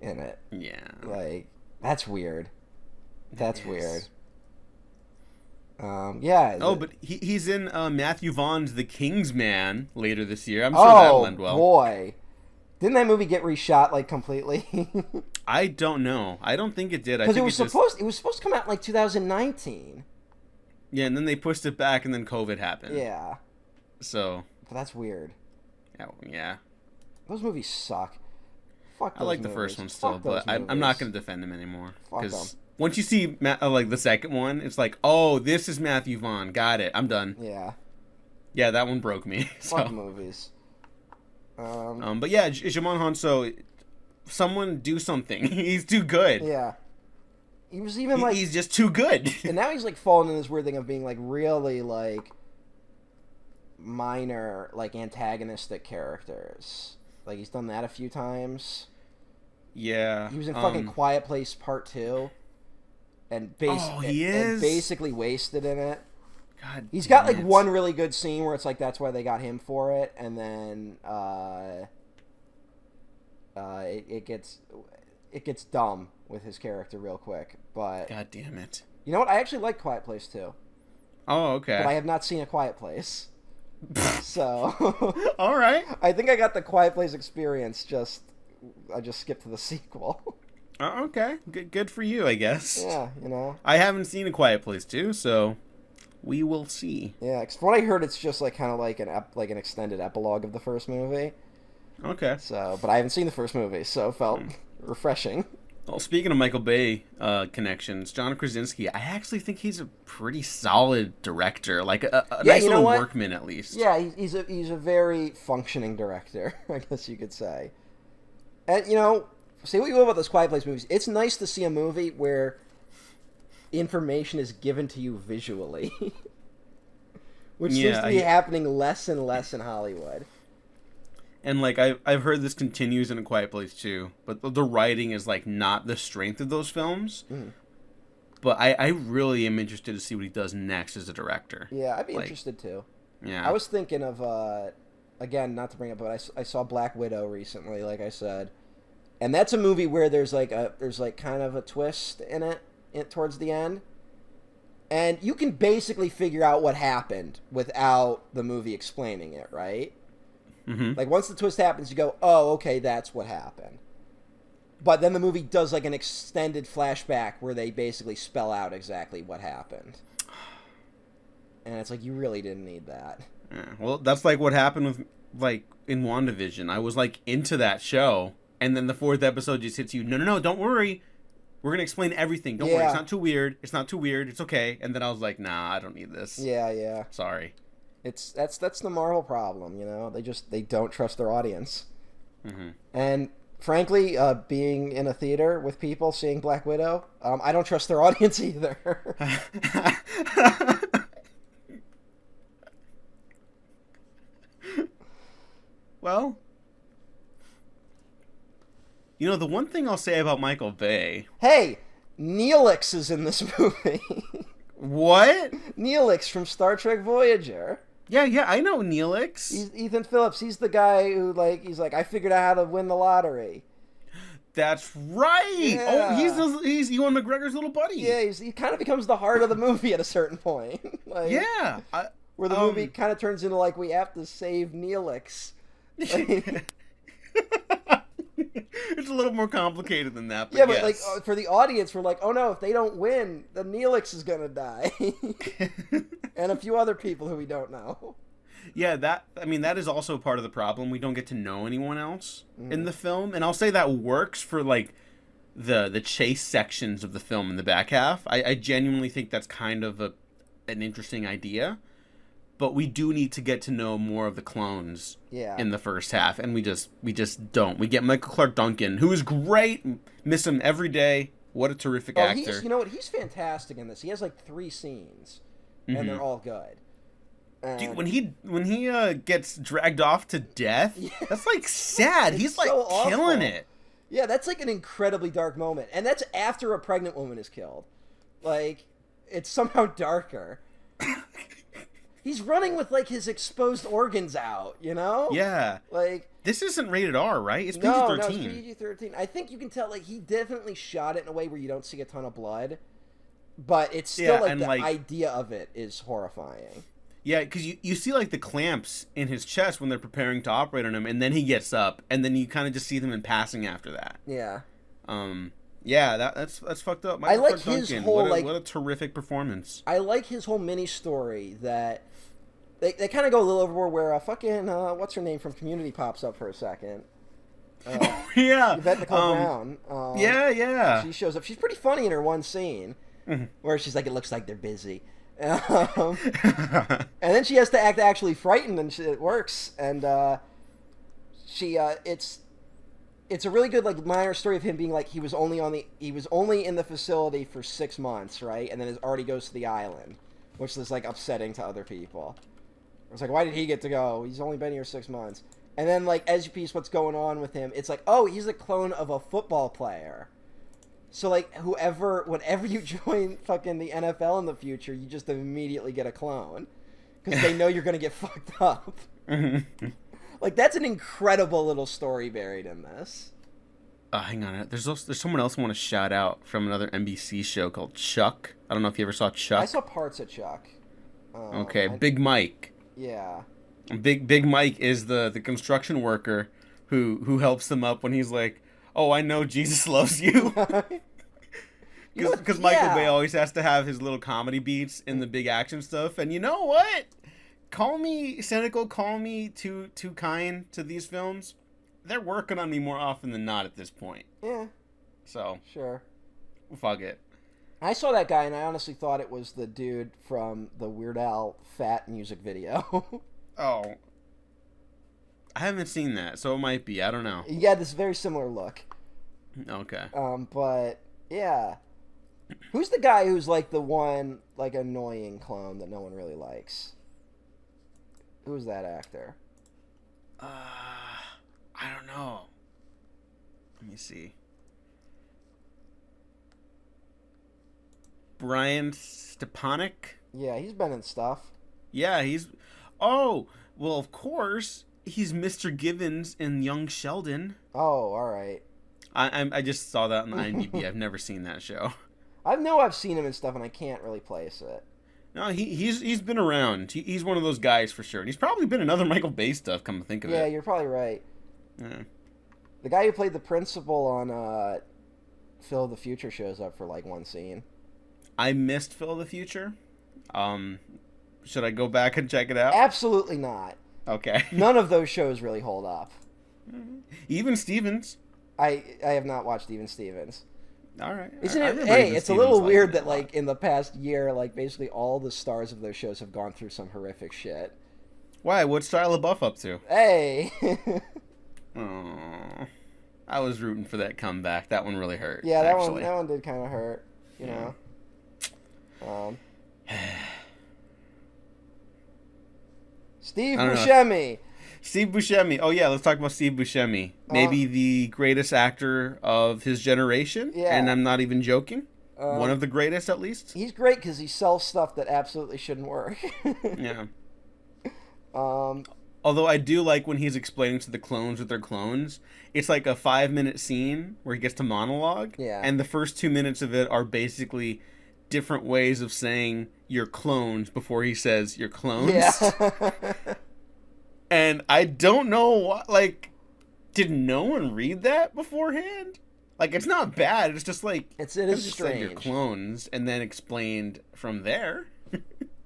in it. Yeah. Like, that's weird. That's weird. Yeah. Oh, but he's in Matthew Vaughn's The King's Man later this year. I'm sure that'll end well. Oh, boy. Didn't that movie get reshot like completely? I don't know. I don't think it did. Because it was supposed to come out in like 2019. Yeah, and then they pushed it back, and then COVID happened. Yeah. So. But that's weird. Yeah. Those movies suck. Fuck those I like movies. the first one still, but I'm not going to defend him anymore. Because once you see like the second one, it's like, oh, this is Matthew Vaughn. Got it. I'm done. Yeah. Yeah, that one broke me. Fuck movies. But yeah, Jimon Honso, someone do something. He's too good. Yeah. He was even like... He's just too good. And now he's like falling in this weird thing of being like really like minor, like antagonistic characters. Like he's done that a few times. Yeah. He was in fucking Quiet Place Part 2. And basically wasted in it. God, he's got like one really good scene where it's like that's why they got him for it, and then it gets dumb with his character real quick. But God damn it! You know what? I actually like Quiet Place too. Oh, okay. But I have not seen A Quiet Place, so all right. I think I got the Quiet Place experience. I just skipped to the sequel. Okay, good for you, I guess. Yeah, you know. I haven't seen A Quiet Place too, so. We will see. Yeah, because from what I heard, it's just like kind of like an extended epilogue of the first movie. Okay. So, but I haven't seen the first movie, so it felt refreshing. Well, speaking of Michael Bay connections, John Krasinski, I actually think he's a pretty solid director, like a nice little workman at least. Yeah, he's a very functioning director, I guess you could say. And you know, say what you will about those Quiet Place movies, it's nice to see a movie where information is given to you visually, which seems to be happening less and less in Hollywood. And like I've heard this continues in A Quiet Place too, but the writing is like not the strength of those films. But I really am interested to see what he does next as a director. Yeah, I'd be interested too. Yeah, I was thinking of again, not to bring up, but I saw Black Widow recently, like I said, and that's a movie where there's kind of a twist in it. Towards the end, and you can basically figure out what happened without the movie explaining it, right? Mm-hmm. Like once the twist happens, you go, "Oh, okay, that's what happened." But then the movie does like an extended flashback where they basically spell out exactly what happened, and it's like you really didn't need that. Yeah. Well, that's like what happened with like in WandaVision. I was like into that show, and then the 4th episode just hits you. No, don't worry. We're going to explain everything. Don't worry. It's not too weird. It's okay. And then I was like, nah, I don't need this. Yeah. Sorry. That's the Marvel problem, you know? They don't trust their audience. Mm-hmm. And frankly, being in a theater with people seeing Black Widow, I don't trust their audience either. Well, you know, the one thing I'll say about Michael Bay... Hey, Neelix is in this movie. What? Neelix from Star Trek Voyager. Yeah, I know Neelix. He's Ethan Phillips. He's the guy who, like, he's like, I figured out how to win the lottery. That's right. Yeah. Oh, he's Ewan McGregor's little buddy. Yeah, he kind of becomes the heart of the movie at a certain point. Like, yeah. Where the movie kind of turns into, like, we have to save Neelix. Like, it's a little more complicated than that. But yeah, but yes. like for the audience, we're like, oh no, if they don't win, then Neelix is gonna die, and a few other people who we don't know. Yeah, that is also part of the problem. We don't get to know anyone else in the film, and I'll say that works for like the chase sections of the film in the back half. I genuinely think that's kind of an interesting idea. But we do need to get to know more of the clones in the first half, and we just don't. We get Michael Clark Duncan, who is great. Miss him every day. What a terrific actor. You know what? He's fantastic in this. He has like 3 scenes, and they're all good. Dude, when he gets dragged off to death, that's like sad. He's like so killing awful. it. Yeah, that's like an incredibly dark moment, and that's after a pregnant woman is killed. Like, it's somehow darker. He's running with, like, his exposed organs out, you know? Yeah. Like... This isn't rated R, right? It's PG-13. No, it's PG-13. I think you can tell, like, he definitely shot it in a way where you don't see a ton of blood. But it's still, the idea of it is horrifying. Yeah, because you see, like, the clamps in his chest when they're preparing to operate on him, and then he gets up, and then you kind of just see them in passing after that. Yeah. Yeah, that's fucked up. I like his whole, what a terrific performance. I like his whole mini-story that... They kind of go a little overboard where fucking, what's her name from Community pops up for a second. Yeah. Yvette Nicole Brown. Yeah. She shows up. She's pretty funny in her one scene where she's like, it looks like they're busy. And then she has to act actually frightened, and it works. And it's a really good, like, minor story of him being like, he was only in the facility for 6 months, right? And then it already goes to the island, which is, like, upsetting to other people. It's like, why did he get to go? He's only been here 6 months. And then, like, as you piece what's going on with him, it's like, oh, he's a clone of a football player. So, like, whenever you join fucking the NFL in the future, you just immediately get a clone. Because they know you're going to get fucked up. Like, that's an incredible little story buried in this. Hang on. There's someone else I want to shout out from another NBC show called Chuck. I don't know if you ever saw Chuck. I saw parts of Chuck. Okay, Big Mike. Yeah. Big Mike is the construction worker who helps them up when he's like, oh, I know Jesus loves you. Because Michael Bay always has to have his little comedy beats in the big action stuff. And you know what? Call me cynical, call me too kind to these films. They're working on me more often than not at this point. Yeah. So. Sure. Fuck it. I saw that guy, and I honestly thought it was the dude from the Weird Al Fat music video. Oh. I haven't seen that, so it might be. I don't know. He had this very similar look. Okay. But, yeah. Who's the guy who's, like, the one, like, annoying clone that no one really likes? Who's that actor? I don't know. Let me see. Brian Stepanek? Yeah, he's been in stuff. Yeah, he's... Oh, well, of course. He's Mr. Givens in Young Sheldon. Oh, all right. I just saw that on the IMDb. I've never seen that show. I know I've seen him in stuff, and I can't really place it. No, he's been around. He's one of those guys for sure. And he's probably been in other Michael Bay stuff, come to think of it. Yeah, you're probably right. Yeah. The guy who played the principal on Phil of the Future shows up for, like, one scene. I missed Phil of the Future. Should I go back and check it out? Absolutely not. Okay. None of those shows really hold up. Even Stevens. I have not watched Even Stevens. All right. Isn't it? Hey, it's a little weird that, like, in the past year, like, basically all the stars of those shows have gone through some horrific shit. Why? What's Shia LaBeouf up to? Hey. Oh, I was rooting for that comeback. That one really hurt. Yeah, that actually. one did kind of hurt. You know. Steve Buscemi. Steve Buscemi. Oh, yeah, let's talk about Steve Buscemi. Maybe the greatest actor of his generation, and I'm not even joking. One of the greatest, at least. He's great because he sells stuff that absolutely shouldn't work. Yeah. Although I do like when he's explaining to the clones that they're clones. It's like a 5-minute scene where he gets to monologue. Yeah. And the first 2 minutes of it are basically different ways of saying you're clones before he says you're clones. Yeah. And I don't know what, like, did no one read that beforehand? Like, it's not bad. It's just like, it is just strange. said you're clones and then explained from there.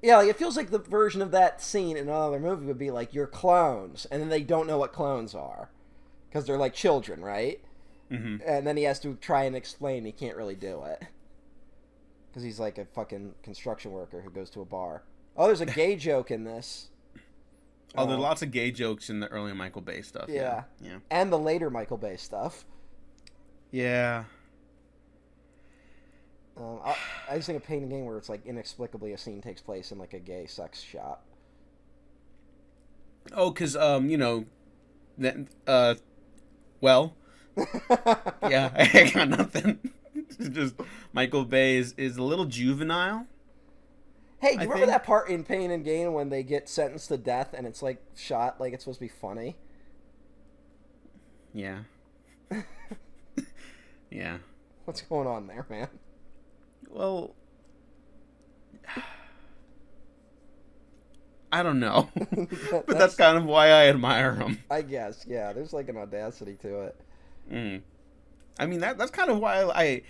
Yeah, like, it feels like the version of that scene in another movie would be like, you're clones, and then they don't know what clones are. Because they're like children, right? Mm-hmm. And then he has to try and explain he can't really do it. Because he's like a fucking construction worker who goes to a bar. Oh, there's a gay joke in this. Oh, there are lots of gay jokes in the early Michael Bay stuff. Yeah. Yeah. And the later Michael Bay stuff. Yeah. I just think of Pain and Gain where it's like inexplicably a scene takes place in like a gay sex shop. Oh, because, you know, well, yeah, I got nothing. It's just Michael Bay is a little juvenile. Hey, do you remember that part in Pain and Gain when they get sentenced to death and it's like shot like it's supposed to be funny? Yeah. Yeah. What's going on there, man? Well, I don't know. But that's kind of why I admire him. I guess, yeah. There's like an audacity to it. I mean, that's kind of why I,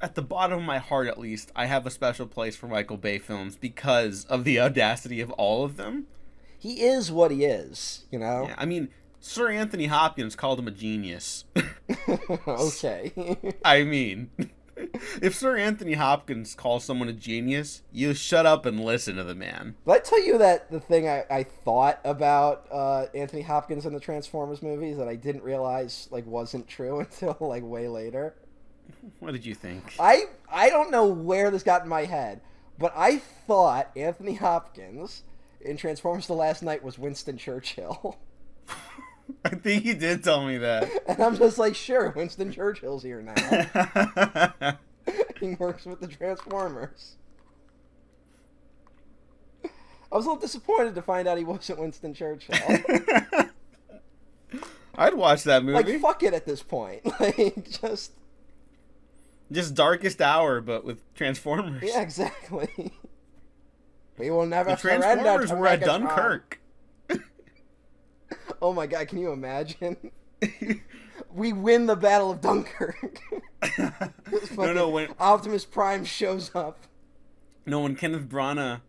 at the bottom of my heart at least, I have a special place for Michael Bay films because of the audacity of all of them. He is what he is, you know? Yeah, I mean, Sir Anthony Hopkins called him a genius. Okay. I mean, if Sir Anthony Hopkins calls someone a genius, you shut up and listen to the man. Did I tell you that the thing I thought about Anthony Hopkins in the Transformers movies that I didn't realize like wasn't true until like way later? What did you think? I don't know where this got in my head, but I thought Anthony Hopkins in Transformers: The Last Knight was Winston Churchill. I think you did tell me that. And I'm just like, sure, Winston Churchill's here now. He works with the Transformers. I was a little disappointed to find out he wasn't Winston Churchill. I'd watch that movie. Like, fuck it at this point. Like, just Darkest Hour, but with Transformers. Yeah, exactly. We will never the Transformers were at Dunkirk. Oh my god, can you imagine? We win the Battle of Dunkirk. No, when Optimus Prime shows up. No, when Kenneth Branagh,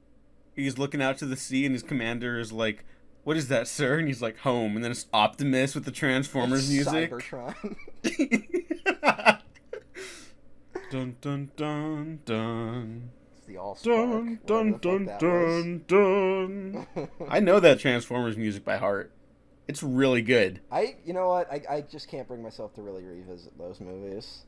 he's looking out to the sea and his commander is like, "What is that, sir?" And he's like, "Home." And then it's Optimus with the Transformers music. Cybertron. Dun dun dun dun. It's the All-Spark. Dun dun dun dun. I know that Transformers music by heart. It's really good. You know what? I just can't bring myself to really revisit those movies.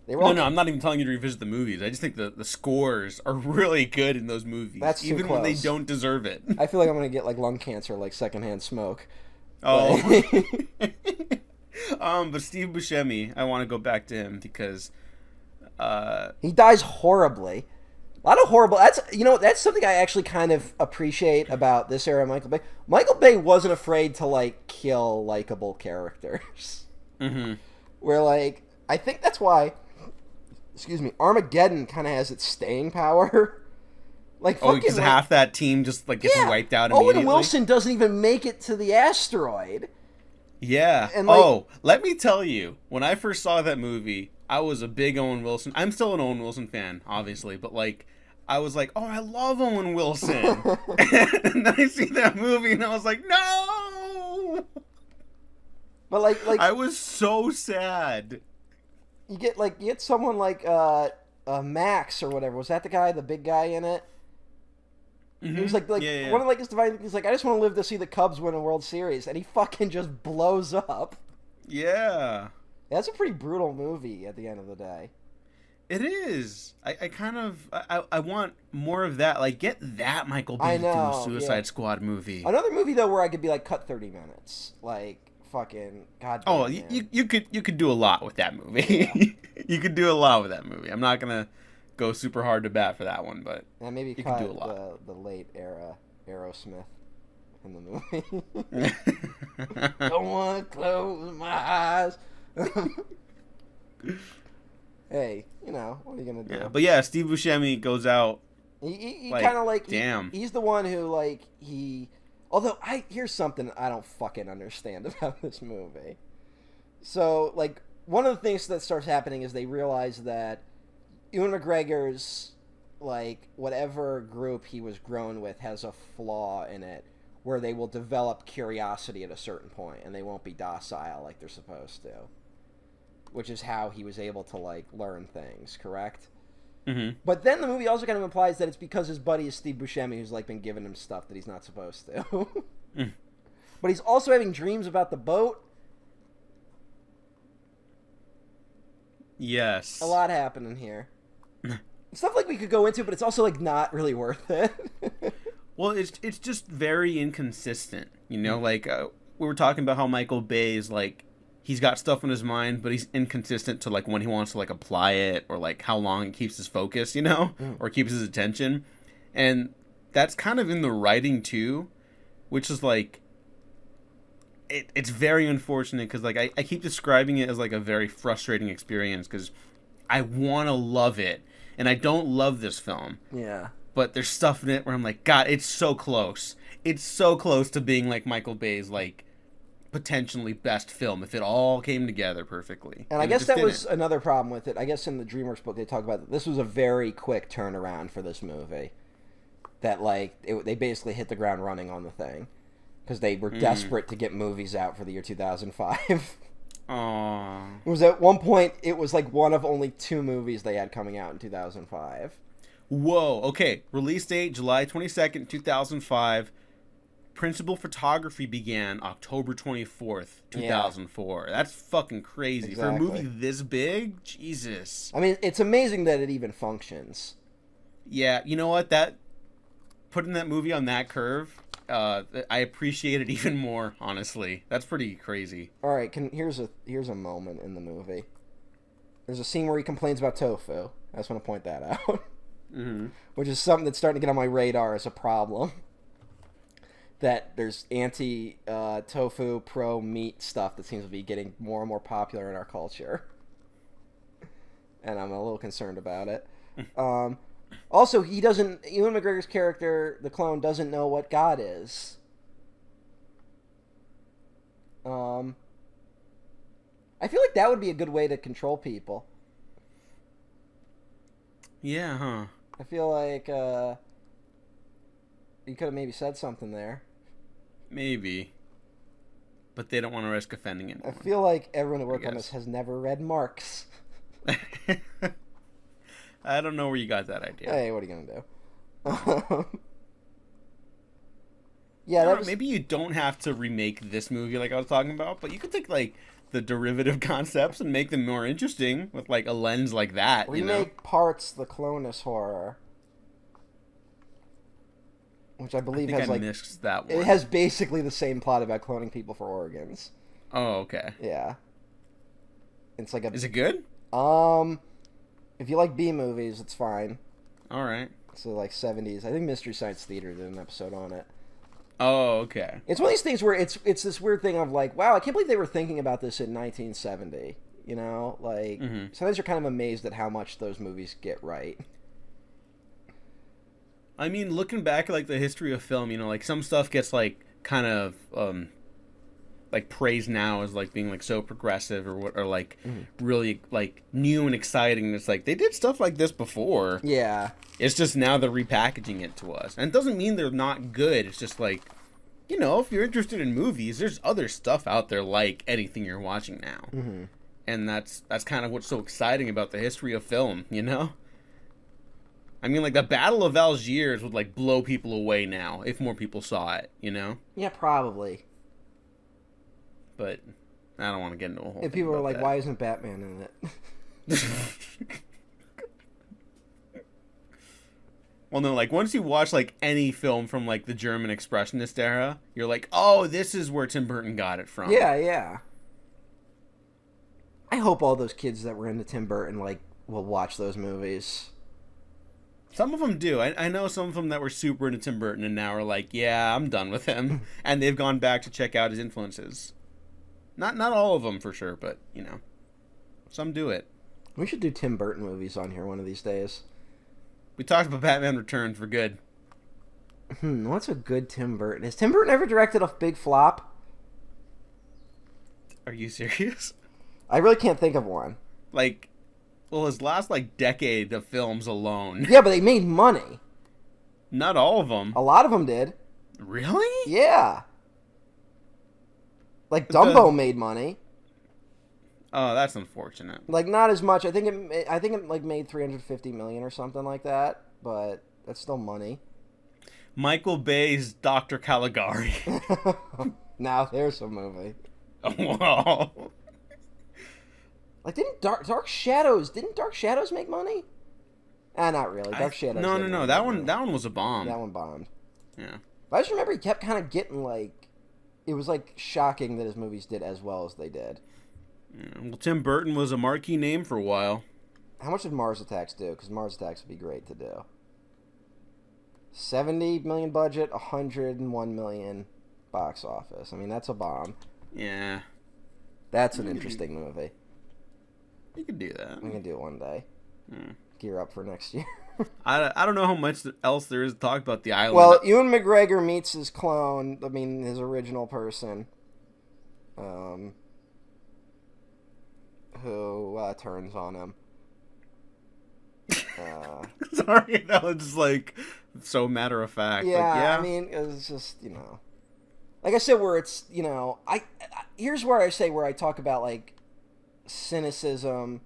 No, I'm not even telling you to revisit the movies. I just think the scores are really good in those movies. That's too even close. when they don't deserve it. I feel like I'm going to get like lung cancer, like secondhand smoke. Oh. But Steve Buscemi, I want to go back to him because he dies horribly. A lot of horrible. That's something I actually kind of appreciate about this era of Michael Bay. Michael Bay wasn't afraid to like kill likable characters. Mm-hmm. Where like I think that's why, Armageddon kind of has its staying power. Like because half that team just like gets wiped out immediately. Owen Wilson doesn't even make it to the asteroid. Yeah. And let me tell you, when I first saw that movie, I was a big Owen Wilson. I'm still an Owen Wilson fan, obviously, but like, I was like, oh, I love Owen Wilson. And then I see that movie, and I was like, no. But like, I was so sad. You get someone like Max or whatever. Was that the guy, the big guy in it? Mm-hmm. He was like one of like his divine. He's like, I just want to live to see the Cubs win a World Series, and he fucking just blows up. Yeah. That's a pretty brutal movie at the end of the day. It is. I want more of that. Like, get that Michael Bay to do a Suicide Squad movie. Another movie, though, where I could be like, cut 30 minutes. Like, fucking goddamn. Oh, you could do a lot with that movie. You could do a lot with that movie. I'm not gonna go super hard to bat for that one, but and maybe you cut could do a lot. the late era Aerosmith in the movie. Don't want to close my eyes. Hey, you know, what are you gonna do? Yeah, but yeah, Steve Buscemi goes out. He like, kind of like damn. He's the one who like he. Although here's something I don't fucking understand about this movie. So like one of the things that starts happening is they realize that Ewan McGregor's like whatever group he was grown with has a flaw in it where they will develop curiosity at a certain point and they won't be docile like they're supposed to. Which is how he was able to, like, learn things, correct? Mm-hmm. But then the movie also kind of implies that it's because his buddy is Steve Buscemi who's, like, been giving him stuff that he's not supposed to. But he's also having dreams about the boat. Yes. A lot happening here. Stuff, like, we could go into, but it's also, like, not really worth it. Well, it's just very inconsistent, you know? Like, we were talking about how Michael Bay is, like, he's got stuff in his mind, but he's inconsistent to, like, when he wants to, like, apply it or, like, how long it keeps his focus, you know? Or keeps his attention. And that's kind of in the writing, too, which is, like, it's very unfortunate because, like, I keep describing it as, like, a very frustrating experience because I want to love it, and I don't love this film. Yeah. But there's stuff in it where I'm like, God, it's so close. It's so close to being, like, Michael Bay's, like, potentially best film if it all came together perfectly. And I guess that was another problem with it. I guess in the DreamWorks book they talk about that this was a very quick turnaround for this movie. That like they basically hit the ground running on the thing because they were desperate to get movies out for the year 2005. Aww. It was at one point it was like one of only 2 movies they had coming out in 2005. Whoa. Okay. Release date July 22nd, 2005. Principal photography began October 24th, 2004. Yeah. That's fucking crazy. Exactly. For a movie this big? Jesus. I mean, it's amazing that it even functions. Yeah, you know what? Putting that movie on that curve, I appreciate it even more, honestly. That's pretty crazy. All right, here's a moment in the movie. There's a scene where he complains about tofu. I just want to point that out. Mm-hmm. Which is something that's starting to get on my radar as a problem. That there's anti-tofu, pro-meat stuff that seems to be getting more and more popular in our culture. And I'm a little concerned about it. Also, Ewan McGregor's character, the clone, doesn't know what God is. I feel like that would be a good way to control people. Yeah, huh? I feel like you could have maybe said something there. Maybe. But they don't want to risk offending anyone. I feel like everyone who worked on this has never read Marx. I don't know where you got that idea. Hey, what are you going to do? Yeah, maybe you don't have to remake this movie like I was talking about, but you could take, like, the derivative concepts and make them more interesting with, like, a lens like that, remake, you know? Parts, the Clonus horror. Which I believe has like missed that one. It has basically the same plot about cloning people for organs. Oh, okay. Yeah. It's like Is it good? If you like B movies, it's fine. All right. So like 70s. I think Mystery Science Theater did an episode on it. Oh, okay. It's one of these things where it's this weird thing of like, wow, I can't believe they were thinking about this in 1970. You know, like sometimes you're kind of amazed at how much those movies get right. I mean, looking back at, like, the history of film, you know, like, some stuff gets, like, kind of, like, praised now as, like, being, like, so progressive or like, really, like, new and exciting. And it's like, they did stuff like this before. Yeah. It's just now they're repackaging it to us. And it doesn't mean they're not good. It's just, like, you know, if you're interested in movies, there's other stuff out there like anything you're watching now. Mm-hmm. And that's kind of what's so exciting about the history of film, you know? I mean, like, the Battle of Algiers would, like, blow people away now if more people saw it, you know? Yeah, probably. But I don't want to get into a whole thing if people are like, that. why isn't Batman in it? Well, no, like, once you watch, like, any film from, like, the German Expressionist era, you're like, oh, this is where Tim Burton got it from. Yeah, yeah. I hope all those kids that were into Tim Burton, like, will watch those movies. Some of them do. I know some of them that were super into Tim Burton and now are like, yeah, I'm done with him. And they've gone back to check out his influences. Not all of them, for sure, but, you know, some do it. We should do Tim Burton movies on here one of these days. We talked about Batman Returns. We're good. What's a good Tim Burton? Has Tim Burton ever directed a big flop? Are you serious? I really can't think of one. Like, well, his last, like, decade of films alone. Yeah, but they made money. Not all of them. A lot of them did. Really? Yeah. Like, Dumbo made money. Oh, that's unfortunate. Like, not as much. I think it like made $350 million or something like that, but that's still money. Michael Bay's Dr. Caligari. Now there's a movie. Wow. Like, didn't Dark Shadows make money? Not really. Dark Shadows. No. That one was a bomb. That one bombed. Yeah. But I just remember he kept kind of getting, like, it was, like, shocking that his movies did as well as they did. Yeah. Well, Tim Burton was a marquee name for a while. How much did Mars Attacks do? Because Mars Attacks would be great to do. 70 million budget, 101 million box office. I mean, that's a bomb. Yeah. That's an interesting movie. You could do that. We can do it one day. Gear up for next year. I don't know how much else there is to talk about the island. Well, Ewan McGregor meets his clone. I mean, his original person. Who turns on him. Sorry, that was just, like, so matter of fact. Yeah, like, yeah. I mean, it's just, you know. Like I said, where it's, you know, here's where I say where I talk about, like, cynicism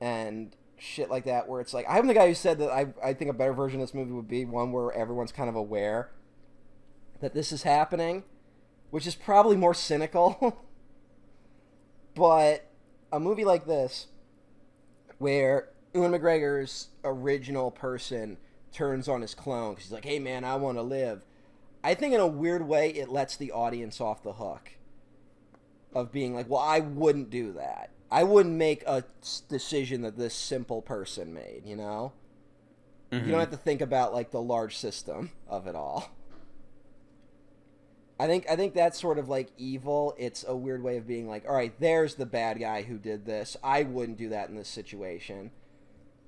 and shit like that, where it's like, I'm the guy who said that I think a better version of this movie would be one where everyone's kind of aware that this is happening, which is probably more cynical. But a movie like this, where Ewan McGregor's original person turns on his clone, because he's like, hey man, I want to live. I think in a weird way, it lets the audience off the hook of being like, well, I wouldn't do that. I wouldn't make a decision that this simple person made, you know? Mm-hmm. You don't have to think about, like, the large system of it all. I think that's sort of like evil. It's a weird way of being like, all right, there's the bad guy who did this. I wouldn't do that in this situation.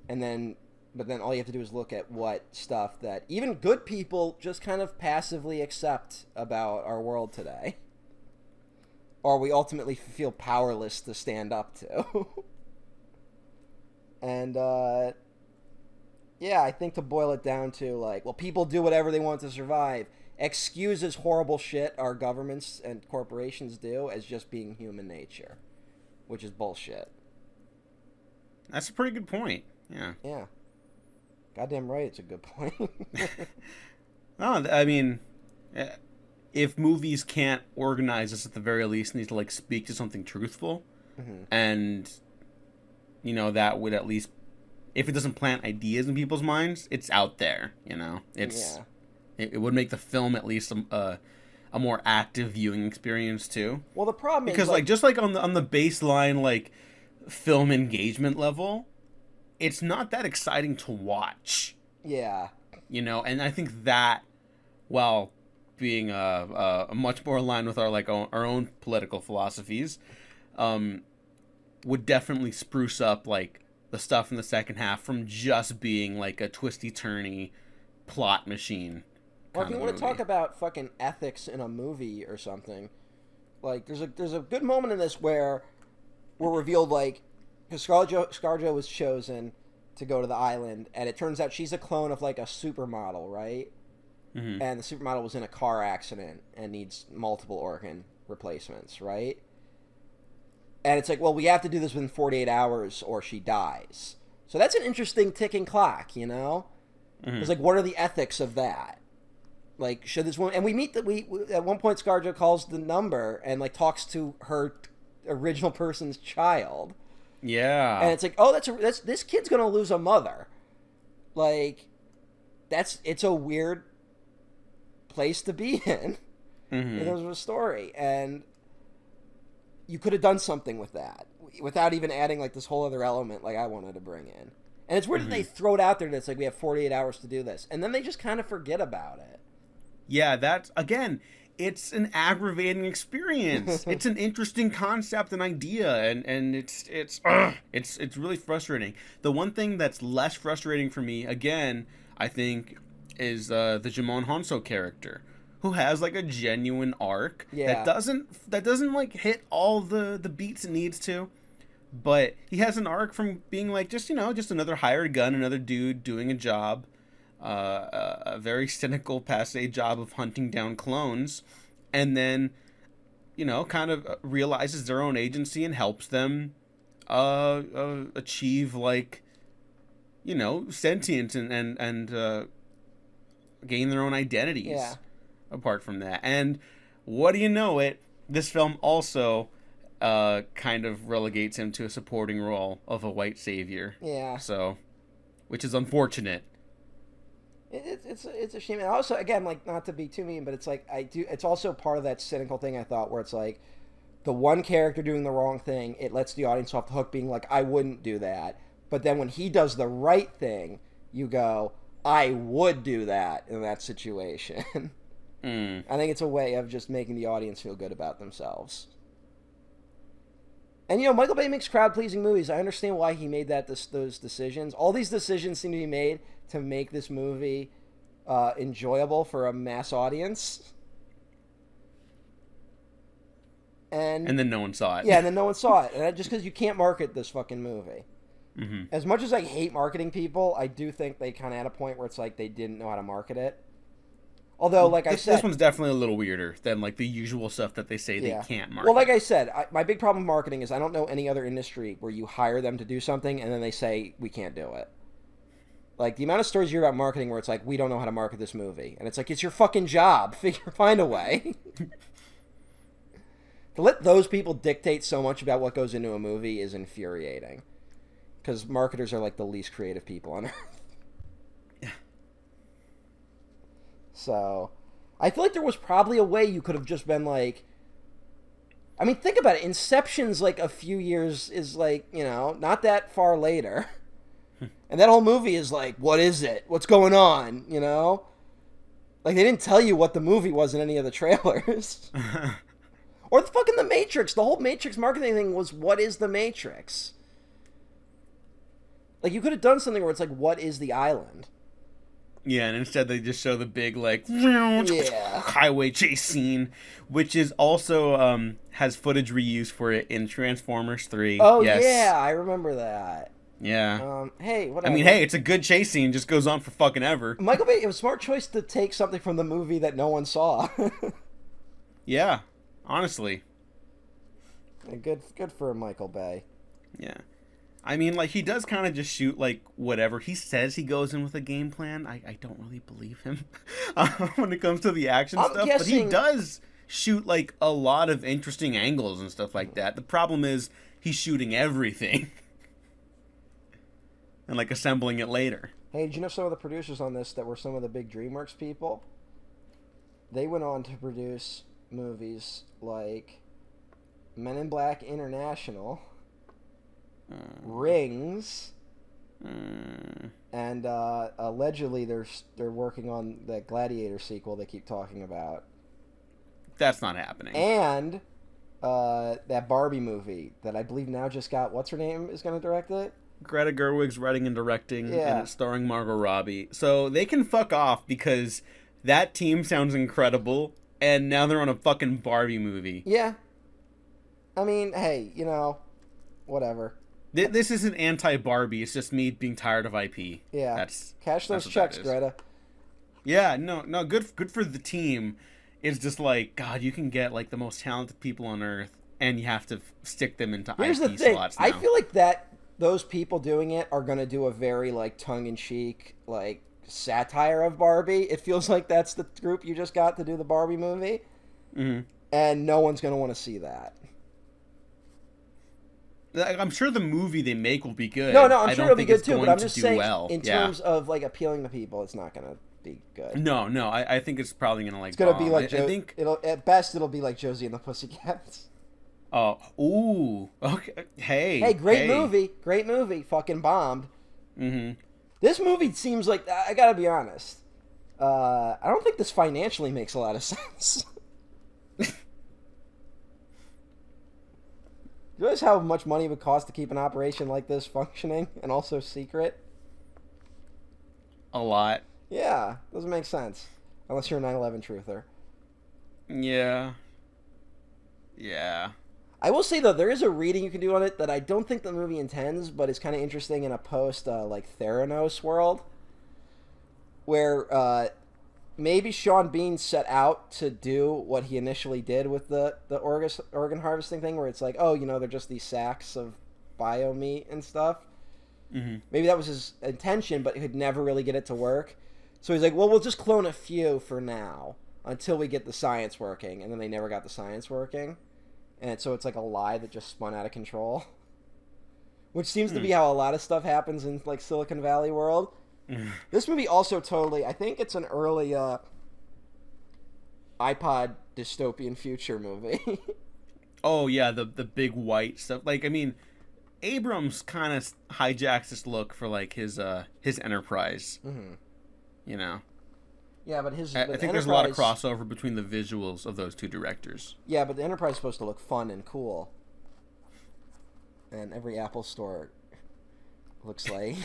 But then all you have to do is look at what stuff that even good people just kind of passively accept about our world today. Or we ultimately feel powerless to stand up to. And, yeah, I think to boil it down to, like, well, people do whatever they want to survive. Excuses horrible shit our governments and corporations do as just being human nature, which is bullshit. That's a pretty good point. Yeah. Yeah. Goddamn right, it's a good point. No, I mean, if movies can't organize us at the very least, need to, like, speak to something truthful, and, you know, that would at least, if it doesn't plant ideas in people's minds, it's out there, you know? It's... Yeah. It would make the film at least a more active viewing experience too. Well, the problem is because like just like on the baseline like film engagement level, it's not that exciting to watch. Yeah. You know, and I think that while being a much more aligned with our like our own political philosophies, would definitely spruce up like the stuff in the second half from just being like a twisty turny plot machine. Well, if you want to talk about fucking ethics in a movie or something, like there's a good moment in this where we're revealed like because ScarJo was chosen to go to the island, and it turns out she's a clone of like a supermodel, right? Mm-hmm. And the supermodel was in a car accident and needs multiple organ replacements, right? And it's like, well, we have to do this within 48 hours or she dies. So that's an interesting ticking clock, you know? Mm-hmm. It's like, what are the ethics of that? Like, should this woman... And we meet that we at one point, ScarJo calls the number and, like, talks to her original person's child. Yeah. And it's like, oh, that's this kid's going to lose a mother. Like, it's a weird place to be in. Mm-hmm. In terms of a story, and you could have done something with that without even adding like this whole other element like I wanted to bring in. And it's weird that they throw it out there that it's like we have 48 hours to do this, and then they just kind of forget about it. Yeah, that's again, it's an aggravating experience. It's an interesting concept and idea, and it's really frustrating. The one thing that's less frustrating for me, again, I think, is the Jimon Honso character, who has like a genuine arc that doesn't like hit all the beats it needs to, but he has an arc from being like just another hired gun, another dude doing a job, a very cynical passe job of hunting down clones, and then kind of realizes their own agency and helps them achieve like sentience and gain their own identities. Yeah. Apart from that, and what do you know it, this film also kind of relegates him to a supporting role of a white savior. Yeah. So, which is unfortunate. It's a shame. And also, again, like, not to be too mean, but it's like it's also part of that cynical thing I thought, where it's like the one character doing the wrong thing, it lets the audience off the hook, being like, I wouldn't do that. But then when he does the right thing, you go, I would do that in that situation. I think it's a way of just making the audience feel good about themselves. And, Michael Bay makes crowd-pleasing movies. I understand why he made those decisions. All these decisions seem to be made to make this movie enjoyable for a mass audience. And then no one saw it. Yeah, and then no one saw it. And just because you can't market this fucking movie. Mm-hmm. As much as I hate marketing people, I do think they kind of had a point where it's like they didn't know how to market it. Although, like I said... This one's definitely a little weirder than, like, the usual stuff that they say they can't market. Well, like I said, my big problem with marketing is I don't know any other industry where you hire them to do something and then they say, we can't do it. Like, the amount of stories you hear about marketing where it's like, we don't know how to market this movie. And it's like, it's your fucking job. Find a way. To let those people dictate so much about what goes into a movie is infuriating. Because marketers are, like, the least creative people on earth. So, I feel like there was probably a way you could have just been like... I mean, think about it. Inception's like a few years is like, not that far later. And that whole movie is like, what is it? What's going on? Like, they didn't tell you what the movie was in any of the trailers. Or the Matrix. The whole Matrix marketing thing was, what is the Matrix? Like, you could have done something where it's like, what is the island? Yeah, and instead they just show the big, like, highway chase scene, which is also, has footage reused for it in Transformers 3. Oh, yes. Yeah, I remember that. Yeah. Hey, whatever. I mean, hey, it's a good chase scene, just goes on for fucking ever. Michael Bay, it was a smart choice to take something from the movie that no one saw. Yeah, honestly. Good for Michael Bay. Yeah. I mean, like, he does kind of just shoot, like, whatever. He says he goes in with a game plan. I don't really believe him when it comes to the action stuff. But he does shoot, like, a lot of interesting angles and stuff like that. The problem is he's shooting everything. And, like, assembling it later. Hey, did you know some of the producers on this that were some of the big DreamWorks people? They went on to produce movies like Men in Black International... Rings, and allegedly they're working on that Gladiator sequel they keep talking about. That's not happening. And that Barbie movie that I believe now just got, what's her name, is going to direct it? Greta Gerwig's writing and directing, and it's starring Margot Robbie. So they can fuck off because that team sounds incredible, and now they're on a fucking Barbie movie. Yeah. I mean, hey, whatever. This isn't anti-Barbie. It's just me being tired of IP. Yeah. Cash those checks, Greta. Yeah, no. Good for the team. It's just like, God, you can get like the most talented people on Earth, and you have to stick them into Here's IP the thing. slots now. I feel like that those people doing it are going to do a very like tongue-in-cheek like satire of Barbie. It feels like that's the group you just got to do the Barbie movie, mm-hmm. and no one's going to want to see that. I'm sure the movie they make will be good. No, I'm sure don't it'll be think good it's too. going But I'm to just do saying, well. in terms of like appealing to people, it's not gonna be good. No, I think it's probably gonna like. It's gonna be like I think at best it'll be like Josie and the Pussycats. Oh, ooh, okay. Hey, great movie, fucking bombed. Mm-hmm. This movie seems like, I gotta be honest, I don't think this financially makes a lot of sense. You realize how much money it would cost to keep an operation like this functioning and also secret? A lot. Yeah, doesn't make sense. Unless you're a 9/11 truther. Yeah. I will say, though, there is a reading you can do on it that I don't think the movie intends, but it's kind of interesting in a post, like, Theranos world, where maybe Sean Bean set out to do what he initially did with the organ harvesting thing, where it's like, oh, they're just these sacks of bio meat and stuff. Mm-hmm. Maybe that was his intention, but he could never really get it to work. So he's like, well, we'll just clone a few for now until we get the science working, and then they never got the science working. And so it's like a lie that just spun out of control. Which seems to be how a lot of stuff happens in like Silicon Valley world. This movie also totally, I think it's an early iPod dystopian future movie. Oh yeah, the big white stuff. Like, I mean, Abrams kind of hijacks this look for like his Enterprise. Mm-hmm. You know. Yeah, but I think there's a lot of crossover between the visuals of those two directors. Yeah, but the Enterprise is supposed to look fun and cool. And every Apple store looks like...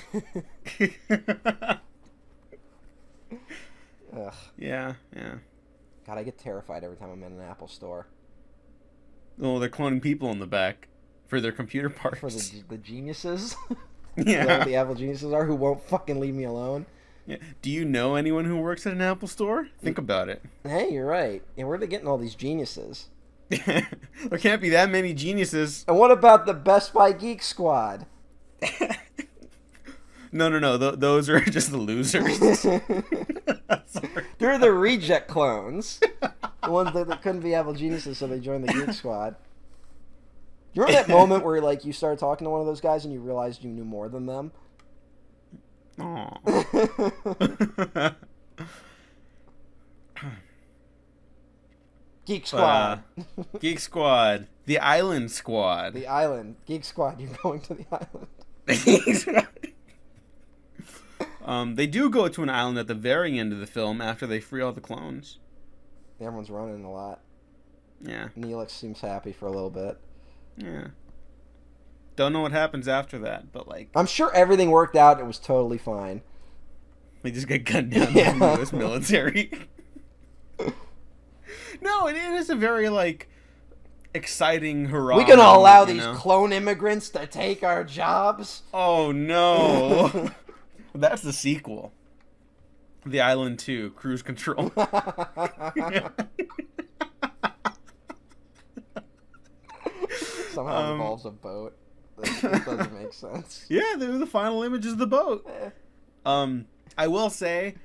Ugh. Yeah. God, I get terrified every time I'm in an Apple store. Oh, they're cloning people in the back for their computer parts. For the geniuses? Yeah. Whoever the Apple geniuses are, who won't fucking leave me alone. Yeah. Do you know anyone who works at an Apple store? Think about it. Hey, you're right. And where are they getting all these geniuses? There can't be that many geniuses. And what about the Best Buy Geek Squad? No. Those are just the losers. They're the reject clones. The ones that couldn't be Apple geniuses, so they joined the Geek Squad. You remember that moment where like you started talking to one of those guys and you realized you knew more than them? Aww. Geek Squad. Geek Squad. The Island Squad. The island. Geek Squad, you're going to the island. They do go to an island at the very end of the film after they free all the clones. Everyone's running a lot. Yeah. Neelix seems happy for a little bit. Yeah. Don't know what happens after that, but like... I'm sure everything worked out and it was totally fine. They just get gunned down by the U.S. military. No, it is a very, like, exciting hurrah. We can allow these clone immigrants to take our jobs? Oh, no. That's the sequel. The Island 2, Cruise Control. Somehow involves a boat. That doesn't make sense. Yeah, they were the final images of the boat. I will say...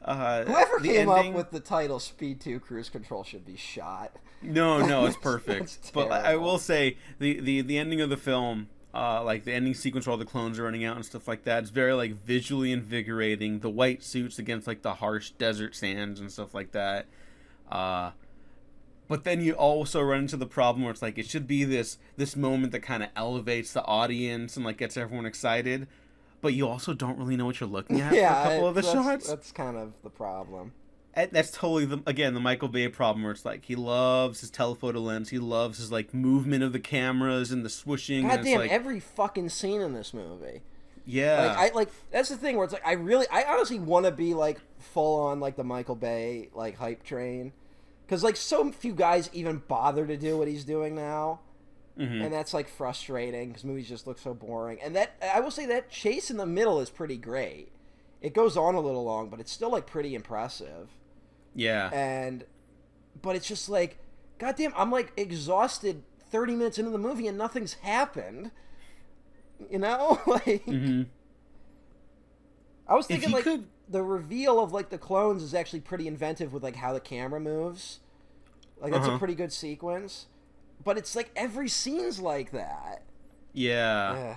whoever came up with the title Speed 2 Cruise Control should be shot. No, it's perfect. But I will say, the ending of the film, like the ending sequence where all the clones are running out and stuff like that, it's very like visually invigorating. The white suits against like the harsh desert sands and stuff like that. But then you also run into the problem where it's like it should be this moment that kind of elevates the audience and like gets everyone excited, but you also don't really know what you're looking at for a couple of the shots. That's kind of the problem. And that's totally the Michael Bay problem where it's like he loves his telephoto lens, he loves his like movement of the cameras and the swooshing. God damn, like, every fucking scene in this movie. Yeah. Like that's the thing where it's like I honestly want to be like full on like the Michael Bay like hype train. Because, like, so few guys even bother to do what he's doing now. Mm-hmm. And that's, like, frustrating because movies just look so boring. And that, I will say that chase in the middle is pretty great. It goes on a little long, but it's still, like, pretty impressive. Yeah. But it's just, like, goddamn, I'm, like, exhausted 30 minutes into the movie and nothing's happened. You know? Like, mm-hmm. I was thinking, like, the reveal of, like, the clones is actually pretty inventive with, like, how the camera moves. Like, that's a pretty good sequence. But it's, like, every scene's like that. Yeah.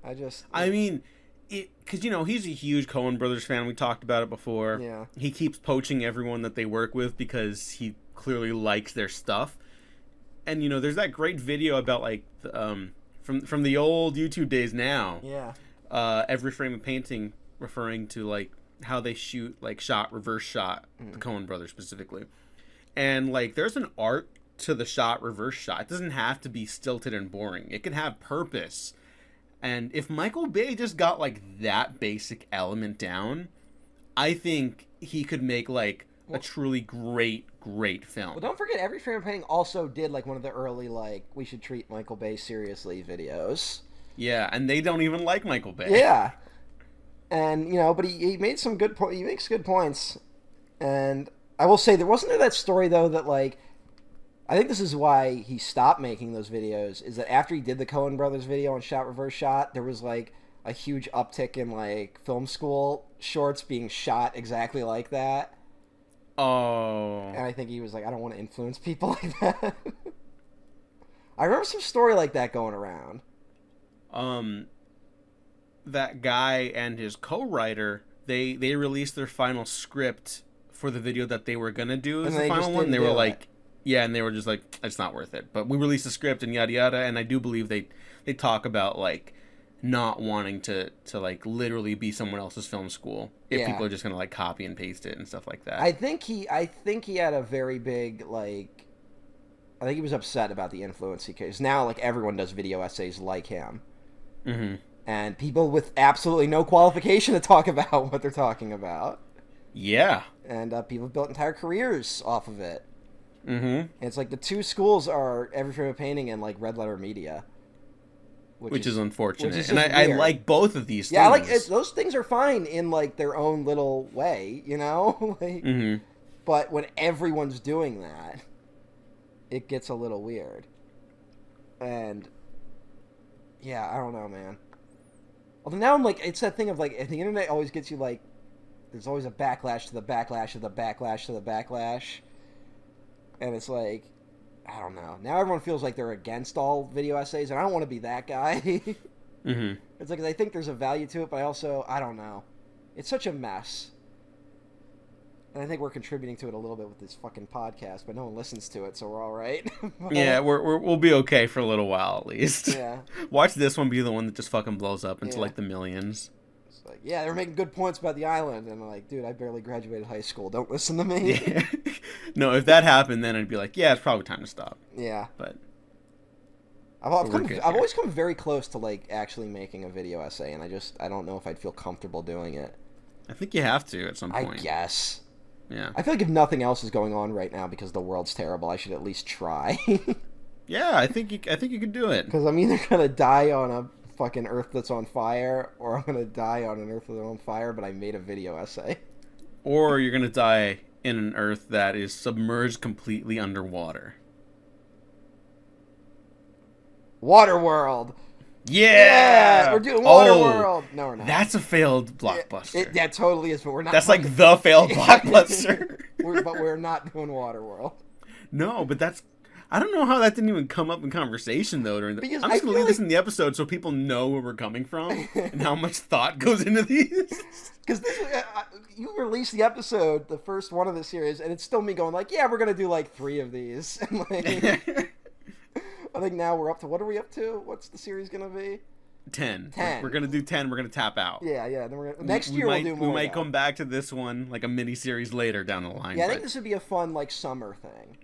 Yeah. I mean, because, he's a huge Coen Brothers fan. We talked about it before. Yeah. He keeps poaching everyone that they work with because he clearly likes their stuff. And, there's that great video about, like, from the old YouTube days now. Yeah. Every frame of painting referring to, like, how they shoot, like, reverse shot, the Coen Brothers specifically. And, like, there's an art to the reverse shot. It doesn't have to be stilted and boring. It can have purpose. And if Michael Bay just got, like, that basic element down, I think he could make, like, a truly great film. Well, don't forget, Every Frame of Painting also did, like, one of the early, like, we should treat Michael Bay seriously videos. Yeah, and they don't even like Michael Bay. Yeah. And, but he made some good points. He makes good points. And I will say, wasn't there that story, though, that, like, I think this is why he stopped making those videos, is that after he did the Coen Brothers video on shot reverse shot, there was, like, a huge uptick in, like, film school shorts being shot exactly like that. Oh. And I think he was like, I don't want to influence people like that. I remember some story like that going around. That guy and his co-writer, they released their final script for the video that they were gonna do as the final one. They were like, yeah, and they were just like, it's not worth it. But we released the script and yada yada, and I do believe they talk about, like, not wanting to like literally be someone else's film school if people are just gonna, like, copy and paste it and stuff like that. I think he had a very big, like, I think he was upset about the influence because now, like, everyone does video essays like him. Mm-hmm. And people with absolutely no qualification to talk about what they're talking about. Yeah. And people have built entire careers off of it. Mm-hmm. And it's like the two schools are Every Frame of Painting and, like, Red Letter Media. Which is unfortunate. Which is and I like both of these things. Yeah, I like it. Those things are fine in, like, their own little way, like, mm-hmm. But when everyone's doing that, it gets a little weird. And yeah, I don't know, man. Although now I'm like, it's that thing of, like, the internet always gets you, like, there's always a backlash to the backlash to the backlash to the backlash. And it's like, I don't know. Now everyone feels like they're against all video essays, and I don't want to be that guy. Mm-hmm. It's like, I think there's a value to it, but I don't know. It's such a mess. And I think we're contributing to it a little bit with this fucking podcast, but no one listens to it, so we're all right. Yeah, we'll be okay for a little while at least. Yeah. Watch this one be the one that just fucking blows up into like the millions. It's like, yeah, they're making good points about the island, and I'm like, dude, I barely graduated high school. Don't listen to me. Yeah. No, if that happened, then I'd be like, yeah, it's probably time to stop. Yeah. But I've always come very close to, like, actually making a video essay, and I don't know if I'd feel comfortable doing it. I think you have to at some point. I guess. Yeah. I feel like if nothing else is going on right now because the world's terrible, I should at least try. Yeah, I think you could do it. Because I'm either gonna die on a fucking Earth that's on fire, or I'm gonna die on an Earth that's on fire, but I made a video essay. Or you're gonna die in an Earth that is submerged completely underwater. Waterworld. Yeah! We're doing Waterworld. No, we're not. That's a failed blockbuster. That totally is, but we're not. That's like the failed blockbuster. But we're not doing Waterworld. No, but that's... I don't know how that didn't even come up in conversation, though. I'm just going to leave this in the episode so people know where we're coming from and how much thought goes into these. Because you released the episode, the first one of the series, and it's still me going like, yeah, we're going to do like 3 of these. And like, I think now we're up to, what are we up to? What's the series going to be? 10. We're going to do 10. We're going to tap out. Yeah. Then next year we'll do more. We might come back to this one like a mini series later down the line. Yeah, I think this would be a fun like summer thing.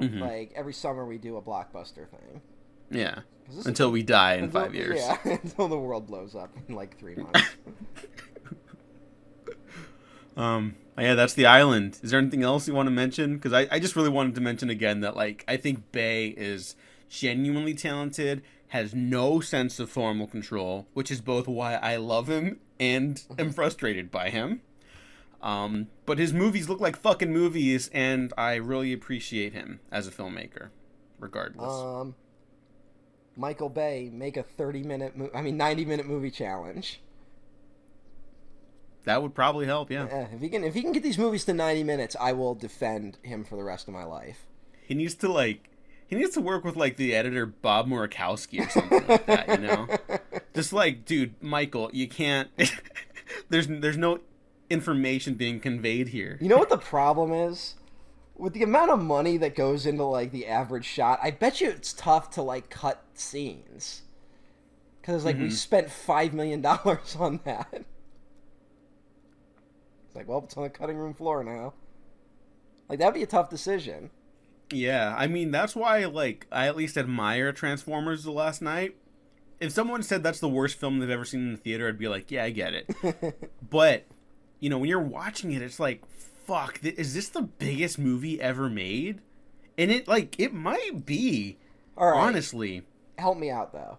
Mm-hmm. Like every summer we do a blockbuster thing. Yeah. Until we die in 5 years. Yeah, until the world blows up in like 3 months. Yeah, that's The Island. Is there anything else you want to mention? Because I just really wanted to mention again that, like, I think Bay is genuinely talented, has no sense of formal control, which is both why I love him and am frustrated by him. But his movies look like fucking movies, and I really appreciate him as a filmmaker, regardless. Michael Bay, make a 90-minute movie challenge. That would probably help, yeah. If he can get these movies to 90 minutes, I will defend him for the rest of my life. He needs to, like, He needs to work with, like, the editor Bob Murakowski or something like that, you know? Just like, dude, Michael, you can't... there's no information being conveyed here. You know what the problem is? With the amount of money that goes into, like, the average shot, I bet you it's tough to, like, cut scenes. Because, like, we spent $5 million on that. It's like, well, it's on the cutting room floor now. Like, that'd be a tough decision. Yeah, I mean, that's why, like, I at least admire Transformers the last night. If someone said that's the worst film they've ever seen in the theater, I'd be like, yeah, I get it. But, you know, when you're watching it, it's like, fuck, is this the biggest movie ever made? And it might be, All right. honestly. Help me out, though.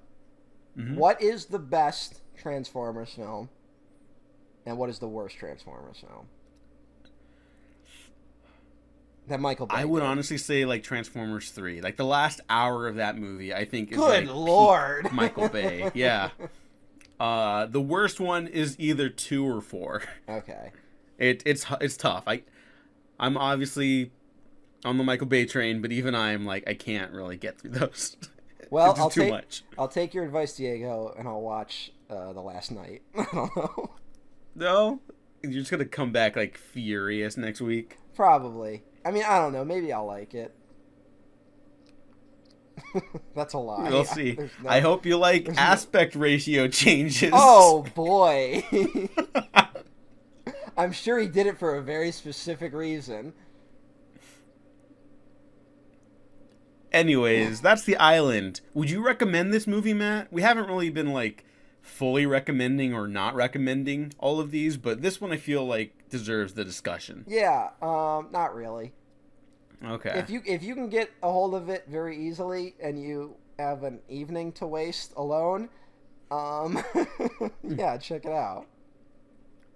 What is the best Transformers film? And what is the worst Transformers film? That Michael Bay I would did. honestly say, like, Transformers 3. Like, the last hour of that movie, I think, is, Good like, Lord. peak Michael Bay. Yeah. The worst one is either 2 or 4. Okay. It's tough. I'm obviously on the Michael Bay train, but even I'm like, I can't really get through those. Well, it's too much. I'll take your advice, Diego, and I'll watch The Last Night. I don't know. No? You're just going to come back, like, furious next week? Probably. I mean, I don't know. Maybe I'll like it. That's a lie. We'll see. I hope you like aspect ratio changes. Oh, boy. I'm sure he did it for a very specific reason. Anyways, that's The Island. Would you recommend this movie, Matt? We haven't really been, like, fully recommending or not recommending all of these, but this one I feel like deserves the discussion. Yeah, not really. Okay. If you can get a hold of it very easily and you have an evening to waste alone, yeah, check it out.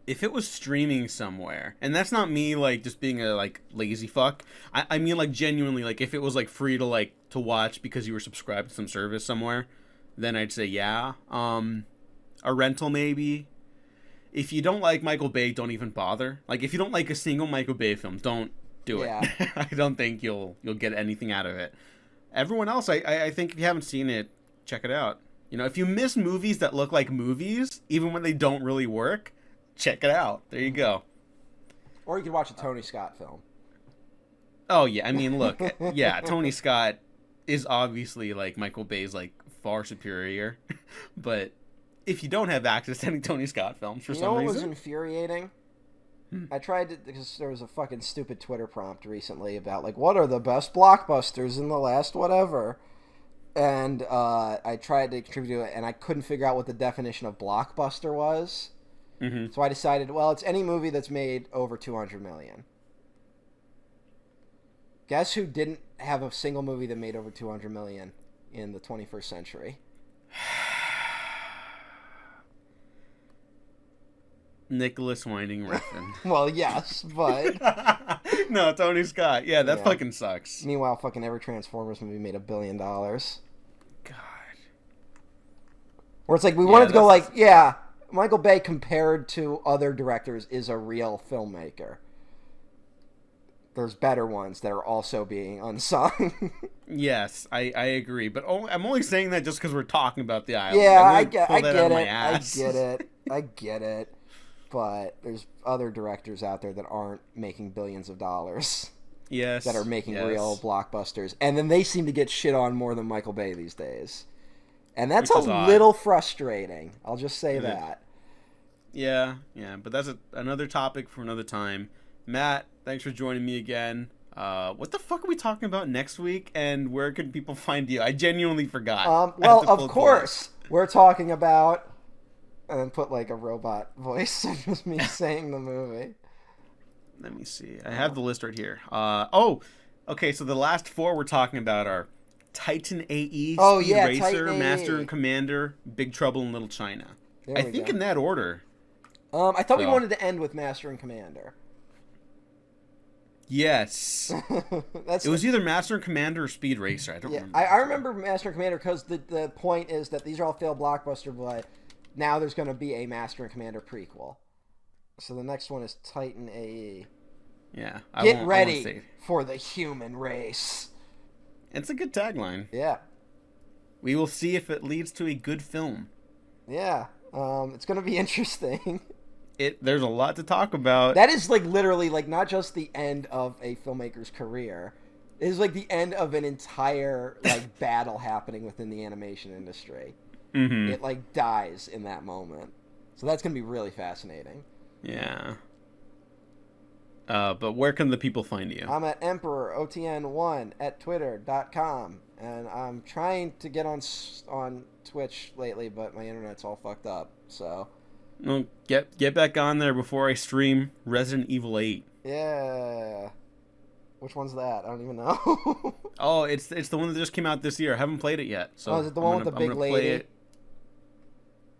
If it was streaming somewhere, and that's not me, like, just being a, like, lazy fuck. I mean, like, genuinely, like, if it was, like, free to, like, to watch because you were subscribed to some service somewhere, then I'd say yeah. A rental, maybe. If you don't like Michael Bay, don't even bother. Like, if you don't like a single Michael Bay film, don't do it. I don't think you'll get anything out of it. Everyone else, I think if you haven't seen it, check it out. You know, if you miss movies that look like movies, even when they don't really work, check it out. There you go. Or you could watch a Tony Scott film. Oh, yeah. I mean, look. Yeah, Tony Scott is obviously, like, Michael Bay's, like, far superior. But if you don't have access to any Tony Scott films for some reason... You know what was infuriating? I tried to... Because there was a fucking stupid Twitter prompt recently about, like, what are the best blockbusters in the last whatever? And I tried to contribute to it, and I couldn't figure out what the definition of blockbuster was. So I decided, well, it's any movie that's made over $200 million. Guess who didn't have a single movie that made over $200 million in the 21st century? Nicholas Winding Refn. Well, yes, but... No, Tony Scott. Yeah, that fucking sucks. Meanwhile, fucking every Transformers movie made $1 billion. God. Where it's like, we wanted to go like, yeah... Michael Bay, compared to other directors, is a real filmmaker. There's better ones that are also being unsung. Yes, I agree. But I'm only saying that just because we're talking about The Island. Yeah, I get it. But there's other directors out there that aren't making billions of dollars. Yes. That are making real blockbusters. And then they seem to get shit on more than Michael Bay these days. And that's a little frustrating. I'll just say that. Yeah, but that's another topic for another time. Matt, thanks for joining me again. What the fuck are we talking about next week, and where can people find you? I genuinely forgot. Well, of course, we're talking about... And then put, like, a robot voice of just me saying the movie. Let me see. I have the list right here. Okay, so the last 4 we're talking about are Titan AE, Speed Racer, Titan Master AE. and Commander, Big Trouble in Little China. I think in that order. I thought we wanted to end with Master and Commander. Yes. It was either Master and Commander or Speed Racer. I don't remember. I remember Master and Commander because the point is that these are all failed blockbuster, but now there's going to be a Master and Commander prequel. So the next one is Titan AE. Yeah. Get ready for the human race. It's a good tagline. Yeah. We will see if it leads to a good film. Yeah. It's going to be interesting. There's a lot to talk about. That is like literally like not just the end of a filmmaker's career. It is like the end of an entire like battle happening within the animation industry. Mm-hmm. It like dies in that moment. So that's going to be really fascinating. Yeah. But where can the people find you? I'm at EmperorOTN1 at twitter.com. And I'm trying to get on Twitch lately, but my internet's all fucked up. So, well, get back on there before I stream Resident Evil 8. Yeah. Which one's that? I don't even know. Oh, it's the one that just came out this year. I haven't played it yet. So is it the one with the big lady?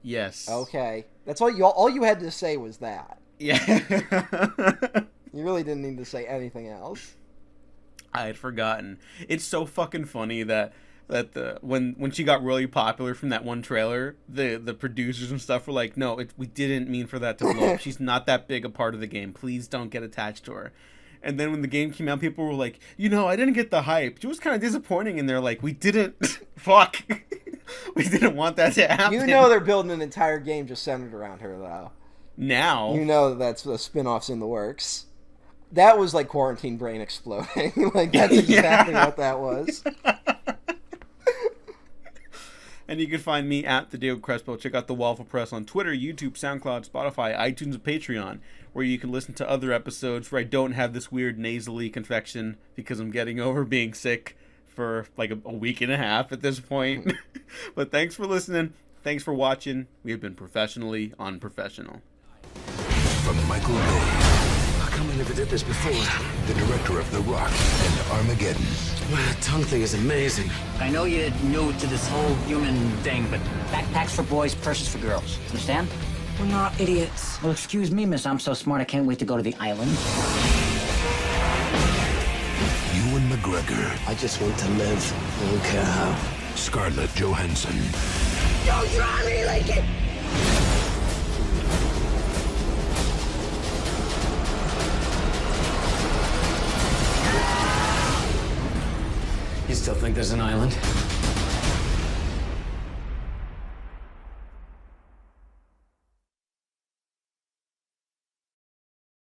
Yes. Okay. That's all you had to say was that. Yeah. You really didn't need to say anything else. I had forgotten. It's so fucking funny that when she got really popular from that one trailer, the producers and stuff were like, no, we didn't mean for that to blow up. She's not that big a part of the game. Please don't get attached to her. And then when the game came out, people were like, I didn't get the hype. It was kind of disappointing. And they're like, we didn't. Fuck. We didn't want that to happen. They're building an entire game just centered around her, though. Now. That's the spin-off's in the works. That was like quarantine brain exploding. Like, that's exactly what that was. And you can find me at the Diego Crespo. Check out the Waffle Press on Twitter, YouTube, SoundCloud, Spotify, iTunes, and Patreon, where you can listen to other episodes where I don't have this weird nasally confection because I'm getting over being sick for like a week and a half at this point. But thanks for listening. Thanks for watching. We have been professionally unprofessional. From Michael Bay. How come I never did this before? The director of The Rock and Armageddon. Wow, that tongue thing is amazing. I know you're new to this whole human thing, but backpacks for boys, purses for girls. Understand? We're not idiots. Well, excuse me, miss. I'm so smart I can't wait to go to the island. Ewan McGregor. I just want to live. I don't care how. Scarlett Johansson. Don't try me like it! You still think there's an island?